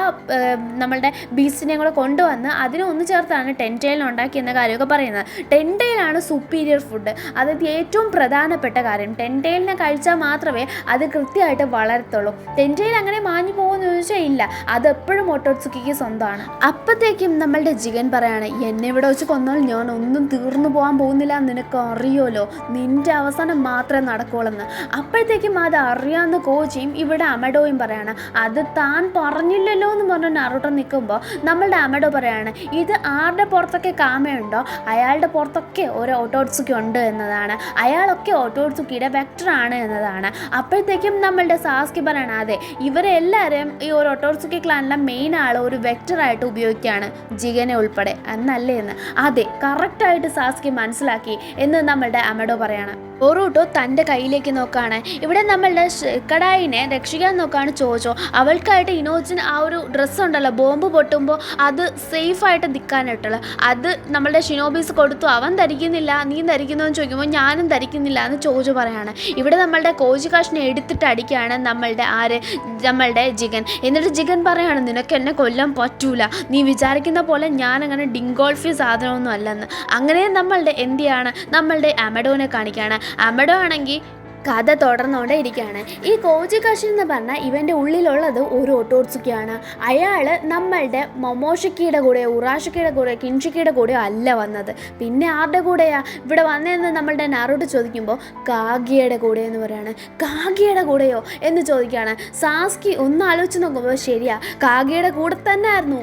നമ്മളുടെ ബീസ്റ്റിനെയും കൂടെ കൊണ്ടുവന്ന് അതിനെ ഒന്ന് ചേർത്താണ് 10 ടെയിലിന് ഉണ്ടാക്കിയെന്ന കാര്യമൊക്കെ പറയുന്നത്. 10 ടെയിലാണ് സുപ്പീരിയർ ഫുഡ്. അതായത് ഏറ്റവും പ്രധാനപ്പെട്ട കാര്യം. 10 ടെയിലിനെ കഴിച്ചാൽ മാത്രമേ അത് കൃത്യമായിട്ട് വളരത്തുള്ളൂ. 10 ടെയിൽ അങ്ങനെ മാഞ്ഞു പോകുമെന്ന് ചോദിച്ചാൽ ഇല്ല, അതെപ്പോഴും ഒട്ടോട്സുക്കിക്ക് സ്വന്തമാണ്. അപ്പോഴത്തേക്കും നമ്മളുടെ ജിഗൻ പറയാണ്, എന്നെ ഇവിടെ വെച്ച് കൊന്നാൽ ഞാൻ ഒന്നും തീർന്നു പോകാൻ പോകുന്നില്ല, നിനക്ക് അറിയുമല്ലോ, നിൻ്റെ അവസാനം മാത്രമേ നടക്കുള്ളൂ. അപ്പോഴത്തേക്കും അത് അറിയാവുന്ന കോച്ചിയും ഇവിടെ അമഡോയും പറയാണ്, അത് താൻ പറഞ്ഞില്ലല്ലോ എന്ന് പറഞ്ഞ് നാറൂട്ടോ നിൽക്കുമ്പോൾ നമ്മളുടെ അമഡോ പറയാണ്, ഇത് ആരുടെ പുറത്തൊക്കെ കാമയുണ്ടോ അയാളുടെ പുറത്തൊക്കെ ഒരു ഒട്ടോട്സുക്കി ഉണ്ട് എന്നതാണ്, അയാളൊക്കെ ഒട്ടോട്സുക്കിയുടെ വെക്ടറാണ് എന്നതാണ്. അപ്പോഴത്തേക്കും നമ്മളുടെ സാസ്കി പറയണം, അതെ, ഇവരെല്ലാവരും ഈ ഒരു ഒട്ടോട്സുക്കി ക്ലാനിലെ മെയിൻ ആൾ ഒരു വെക്ടറായിട്ട് ഉപയോഗിക്കുകയാണ്, ജിഗനെ ഉൾപ്പെടെ എന്നല്ലേ എന്ന്. അതെ, കറക്റ്റായിട്ട് സാസ്കി മനസ്സിലാക്കി എന്ന് നമ്മളുടെ അമഡോ പറയാണ്. ബൊറൂട്ടോ തൻ്റെ കയ്യിലേക്ക് നോക്കുകയാണ്. ഇവിടെ നമ്മളുടെ കടായിനെ രക്ഷിക്കാൻ നോക്കുകയാണ് ചോജോ. അവൾക്കായിട്ട് ഇനോജിൻ ആ ഒരു ഡ്രസ്സ് ഉണ്ടല്ലോ, ബോംബ് പൊട്ടുമ്പോൾ അത് സേഫായിട്ട് നിൽക്കാനായിട്ടുള്ള അത് നമ്മളുടെ ഷിനോബീസ് കൊടുത്തു. അവൻ ധരിക്കുന്നില്ല, നീ ധരിക്കുന്നു എന്ന് ചോദിക്കുമ്പോൾ ഞാനും ധരിക്കുന്നില്ല എന്ന് ചോജോ പറയാണ്. ഇവിടെ നമ്മളുടെ കോജിക്കാഷിനെ എടുത്തിട്ട് അടിക്കുകയാണ് നമ്മളുടെ ജിഗൻ. എന്നിട്ട് ജിഗൻ പറയാണ്, നിനക്ക് എന്നെ കൊല്ലാൻ പറ്റൂല, നീ വിചാരിക്കുന്ന പോലെ ഞാനങ്ങനെ ഡിങ്കോൾഫി സാധനമൊന്നും അല്ലെന്ന്. അങ്ങനെ നമ്മളുടെ അമഡോനെ കാണിക്കുകയാണ്. അമഡോ ആണെങ്കിൽ കഥ തുടർന്നുകൊണ്ടേ ഇരിക്കുകയാണ്. ഈ കോജിക്കാഷി എന്ന് പറഞ്ഞാൽ ഇവൻ്റെ ഉള്ളിലുള്ളത് ഒരു ഒട്ടോട്സുക്കിയാണ്. അയാൾ നമ്മളുടെ മൊമോഷിക്കിയുടെ കൂടെയോ ഉറാഷിക്കിയുടെ കൂടെയോ കിൻഷിക്കിയുടെ കൂടെയോ അല്ല വന്നത്. പിന്നെ ആരുടെ കൂടെയാ ഇവിടെ വന്നതെന്ന് നമ്മളുടെ നാറൂട്ടോ ചോദിക്കുമ്പോൾ കാഗിയുടെ കൂടെ എന്ന് പറയാണ്. കാഗിയുടെ കൂടെയോ എന്ന് ചോദിക്കുകയാണ്. സാസ്കി ഒന്ന് ആലോചിച്ച് നോക്കുമ്പോൾ ശരിയാ, കാഗിയുടെ കൂടെ തന്നെ ആയിരുന്നു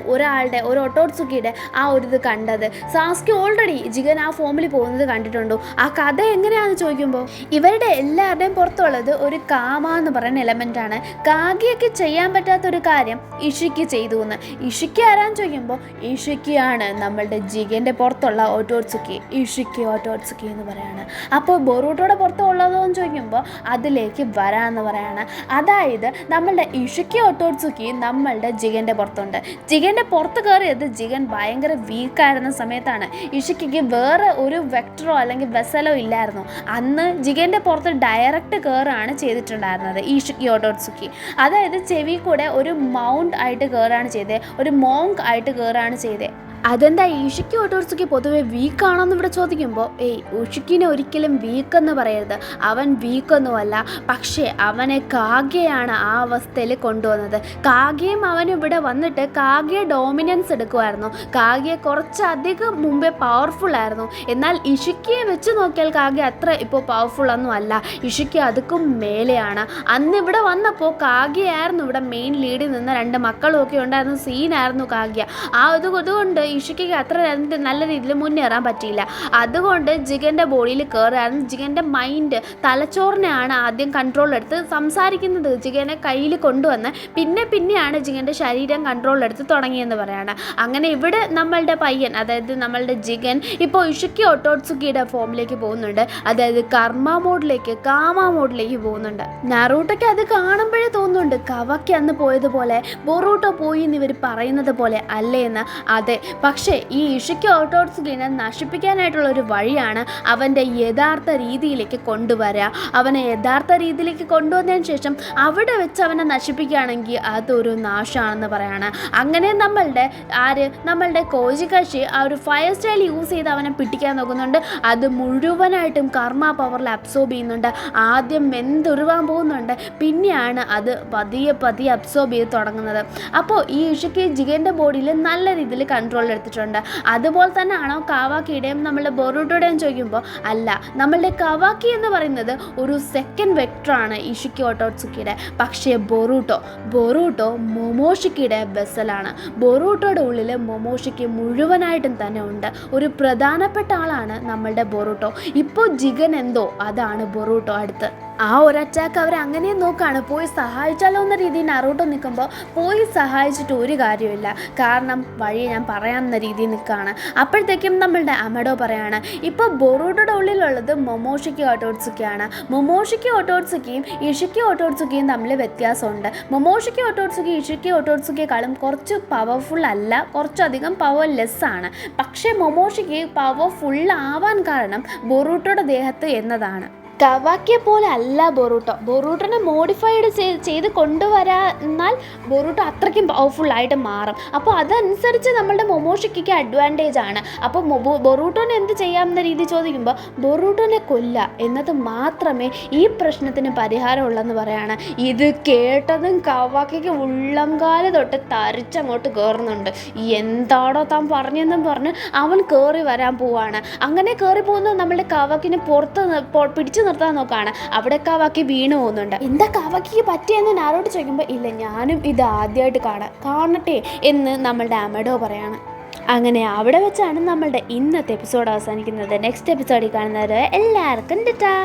ഒരു ഒട്ടോട്സുക്കിയുടെ ആ ഒരു ഇത് കണ്ടത്. സാസ്കി ഓൾറെഡി ജിഗൻ ആ ഫോമിൽ പോകുന്നത് കണ്ടിട്ടുണ്ടോ? ആ കഥ എങ്ങനെയാണെന്ന് ചോദിക്കുമ്പോൾ ഇവരുടെ എല്ലാവരുടെയും പുറത്തുള്ളത് ഒരു കാമ എന്ന് പറയുന്ന എലമെൻ്റാണ്. കാഗിയൊക്കെ ചെയ്യാൻ പറ്റാത്തൊരു കാര്യം ഇഷിക്ക് ചെയ്തു എന്ന്. ഇഷിക്ക് ആരാന്ന് ചോദിക്കുമ്പോൾ ഇഷിക്കിയാണ് നമ്മളുടെ ജിഗൻ്റെ പുറത്തുള്ള ഒട്ടോട്സുക്കി. ഇഷിക്കി ഒട്ടോട്സുക്കി എന്ന് പറയാണ്. അപ്പോൾ ബൊറൂട്ടോയുടെ പുറത്തുള്ളതോ എന്ന് ചോദിക്കുമ്പോൾ അതിലേക്ക് വരാമെന്ന് പറയാണ്. അതായത് നമ്മളുടെ ഇഷിക്കി ഒട്ടോട്സുക്കി നമ്മളുടെ ജിഗൻ്റെ പുറത്തുണ്ട്. ജിഗൻ്റെ പുറത്ത് കയറിയത് ജിഗൻ ഭയങ്കര വീക്കായിരുന്ന സമയത്താണ്. ഇഷിക്കിക്ക് വേറെ ഒരു വെക്ടറോ അല്ലെങ്കിൽ വെസലോ ഇല്ലായിരുന്നു. അന്ന് ജിഗൻ്റെ പുറത്ത് ഡയറക്റ്റ് കയറാണ് ചെയ്തിട്ടുണ്ടായിരുന്നത് ഈഷിക്കി ഓട്ടോട്സുക്കി. അതായത് ചെവി കൂടെ ഒരു മൗണ്ട് ആയിട്ട് കയറാണ് ചെയ്തത്, ഒരു മോങ്ക് ആയിട്ട് കയറാണ് ചെയ്തത്. അതെന്താ ഈഷിക്കി ഓട്ടോട്സുക്കി പൊതുവെ വീക്കാണോന്ന് ഇവിടെ ചോദിക്കുമ്പോൾ ഉഷിക്കിനെ ഒരിക്കലും വീക്കെന്ന് പറയരുത്, അവൻ വീക്കൊന്നുമല്ല. പക്ഷേ അവനെ കാഗെയാണ് ആ അവസ്ഥയിൽ കൊണ്ടുവന്നത്. കാഗയും അവനും ഇവിടെ വന്നിട്ട് കാഗയെ ഡോമിനൻസ് എടുക്കുമായിരുന്നു. കാഗയെ കുറച്ചധികം മുമ്പേ പവർഫുൾ ആയിരുന്നു. എന്നാൽ ഇഷിക്കിയെ വെച്ച് നോക്കിയാൽ കാഗെ അത്ര ഇപ്പോൾ പവർഫുൾ ഒന്നും അല്ല. ഇഷിക്കി അതുക്കും മേലെയാണ്. അന്ന് ഇവിടെ വന്നപ്പോൾ കാഗയായിരുന്നു ഇവിടെ മെയിൻ ലീഡിൽ നിന്ന്, 2 മക്കളും ഒക്കെ ഉണ്ടായിരുന്ന സീനായിരുന്നു കാഗ്യ. അതുകൊണ്ട് ഇഷിക്ക് അത്ര നല്ല രീതിയിൽ മുന്നേറാൻ പറ്റിയില്ല. അതുകൊണ്ട് ജിഗൻ്റെ ബോഡിയിൽ കയറായിരുന്നു. ജിഗൻ്റെ മൈൻഡ്, തലച്ചോറിനെയാണ് ആദ്യം കൺട്രോൾ എടുത്ത് സംസാരിക്കുന്നത്. ജിഗനെ കയ്യിൽ കൊണ്ടുവന്ന് പിന്നെയാണ് ജിഗൻ്റെ ശരീരം കൺട്രോൾ എടുത്ത് തുടങ്ങിയെന്ന് പറയാണ്. അങ്ങനെ ഇവിടെ നമ്മളുടെ പയ്യൻ, അതായത് നമ്മളുടെ ജിഗൻ ഇപ്പോൾ ഇഷിക്കി ഓട്ടോട്സുക്കിയുടെ ഫോമിലേക്ക് പോകുന്നുണ്ട്. അതായത് കർമ്മ മോഡിലേക്ക്, കാമ മോഡിലേക്ക് പോകുന്നുണ്ട്. നാറൂട്ടോയ്ക്ക് അത് കാണുമ്പോഴേ തോന്നുന്നുണ്ട് കവാക്കി അന്ന് പോയതുപോലെ ബൊറൂട്ടോ പോയി എന്ന് ഇവർ പറയുന്നത് പോലെ അല്ലേ എന്ന്. അതെ, പക്ഷേ ഈ ഇഷിക്കി ഓട്ടോട്സുക്കിനെ നശിപ്പിക്കാനായിട്ടുള്ള ഒരു വഴിയാണ് അവൻ്റെ യഥാർത്ഥ രീതിയിലേക്ക് കൊണ്ടുവരിക. അവനെ യഥാർത്ഥ രീതിയിലേക്ക് കൊണ്ടുവന്നതിന് ശേഷം അവിടെ വെച്ച് അവനെ നശിപ്പിക്കുകയാണെങ്കിൽ അതൊരു നാശമാണെന്ന് പറയാണ്. അങ്ങനെ നമ്മളുടെ കോജികഷി ആ ഒരു ഫയർ സ്റ്റൈൽ യൂസ് ചെയ്ത് അവനെ പിടിക്കാൻ നോക്കുന്നുണ്ട്. അത് മുഴുവനായിട്ടും കർമ്മ പവറിൽ അബ്സോർബ് ചെയ്യുന്നുണ്ട്. ആദ്യം വെന്തുരുവാൻ പോകുന്നുണ്ട്, പിന്നെയാണ് അത് പതിയെ അബ്സോർബ് ചെയ്ത് തുടങ്ങുന്നത്. അപ്പോൾ ഈ ഇഷിക്കി ജിഗൻ്റെ ബോഡിയിൽ നല്ല രീതിയിൽ കൺട്രോൾ എടുത്തിട്ടുണ്ട്. അതുപോലെ തന്നെ ആണോ കാവാക്കിയുടെയും നമ്മളുടെ ബൊറൂട്ടോയുടെയും ചോദിക്കുമ്പോൾ അല്ല. നമ്മളുടെ കവാക്കി എന്ന് പറയുന്നത് ഒരു സെക്കൻഡ് വെക്ടറാണ് ഇഷിക്കി ഓട്ടോട്സുക്കിയുടെ. പക്ഷേ ബൊറൂട്ടോ മൊമോഷിക്കിയുടെ വെസലാണ്. ബൊറൂട്ടോയുടെ ഉള്ളിൽ മൊമോഷിക്കി മുഴുവനായിട്ടും തന്നെ ഉണ്ട്. ഒരു പ്രധാനപ്പെട്ട ആളാണ് നമ്മളുടെ ബൊറൂട്ടോ. ഇപ്പോൾ ജിഗൻ എന്തോ അതാണ് ബൊറൂട്ടോ അടുത്ത്. ആ ഒരു അറ്റാക്ക് അവർ അങ്ങനെ നോക്കുകയാണ്. പോയി സഹായിച്ചാലോ എന്ന രീതിയിൽ നാറൂട്ടോ നിൽക്കുമ്പോൾ പോയി സഹായിച്ചിട്ട് ഒരു കാര്യമില്ല. കാരണം വഴി ഞാൻ പറയാമെന്ന രീതിയിൽ നിൽക്കുകയാണ്. അപ്പോഴത്തേക്കും നമ്മളുടെ അമഡോ പറയാണ് ഇപ്പോൾ ബൊറൂട്ടോയുടെ ഉള്ളിലുള്ളത് മൊമോഷിക്കി ഓട്ടോട്സുക്കിയാണ്. മൊമോഷിക്കി ഓട്ടോട്സുക്കിയും ഇഷിക്കി ഓട്ടോട്സുക്കിയും തമ്മിൽ വ്യത്യാസമുണ്ട്. മൊമോഷിക്കി ഓട്ടോട്സുക്കി ഇഷിക്കി ഓട്ടോട്സുക്കിയെക്കാളും കുറച്ച് പവർഫുൾ അല്ല, കുറച്ചധികം പവർലെസ് ആണ്. പക്ഷേ മൊമോഷിക്കി പവർഫുൾ ആവാൻ കാരണം ബൊറൂട്ടോയുടെ ദേഹത്ത് എന്നതാണ്. കവാക്കിയെ പോലെ അല്ല ബൊറൂട്ടോനെ മോഡിഫൈഡ് ചെയ്ത് കൊണ്ടുവരാന്നാൽ ബൊറൂട്ടോ അത്രയ്ക്കും പവർഫുള്ളായിട്ട് മാറും. അപ്പോൾ അതനുസരിച്ച് നമ്മളുടെ മൊമോഷിക്കിക്ക് അഡ്വാൻറ്റേജ് ആണ്. അപ്പോൾ ബൊറൂട്ടോനെ എന്ത് ചെയ്യാമെന്ന രീതി ചോദിക്കുമ്പോൾ ബൊറൂട്ടോനെ കൊല്ല എന്നത് മാത്രമേ ഈ പ്രശ്നത്തിന് പരിഹാരമുള്ളെന്ന് പറയാണ്. ഇത് കേട്ടതും കവാക്കിക്ക് ഉള്ളംകാല് തൊട്ട് തരിച്ചങ്ങോട്ട് കയറുന്നുണ്ട്. എന്താടോ താൻ പറഞ്ഞെന്നും പറഞ്ഞ് അവൻ കയറി വരാൻ പോവാണ്. അങ്ങനെ കയറി പോകുന്നത് നമ്മളുടെ കവാക്കിനെ പിടിച്ചു നിർത്താൻ നോക്കുകയാണ്. അവിടെ കാവാക്കി വീണു പോകുന്നുണ്ട്. എന്താ കാവാക്കിക്ക് പറ്റിയെന്ന് നാറോട്ട് ചോദിക്കുമ്പോൾ ഇല്ല, ഞാനും ഇത് ആദ്യമായിട്ട് കാണട്ടെ എന്ന് നമ്മളുടെ അമഡോ പറയാണ്. അങ്ങനെ അവിടെ വെച്ചാണ് നമ്മളുടെ ഇന്നത്തെ എപ്പിസോഡ് അവസാനിക്കുന്നത്. നെക്സ്റ്റ് എപ്പിസോഡിൽ കാണുന്നവരെ എല്ലാവർക്കും ടാറ്റാ.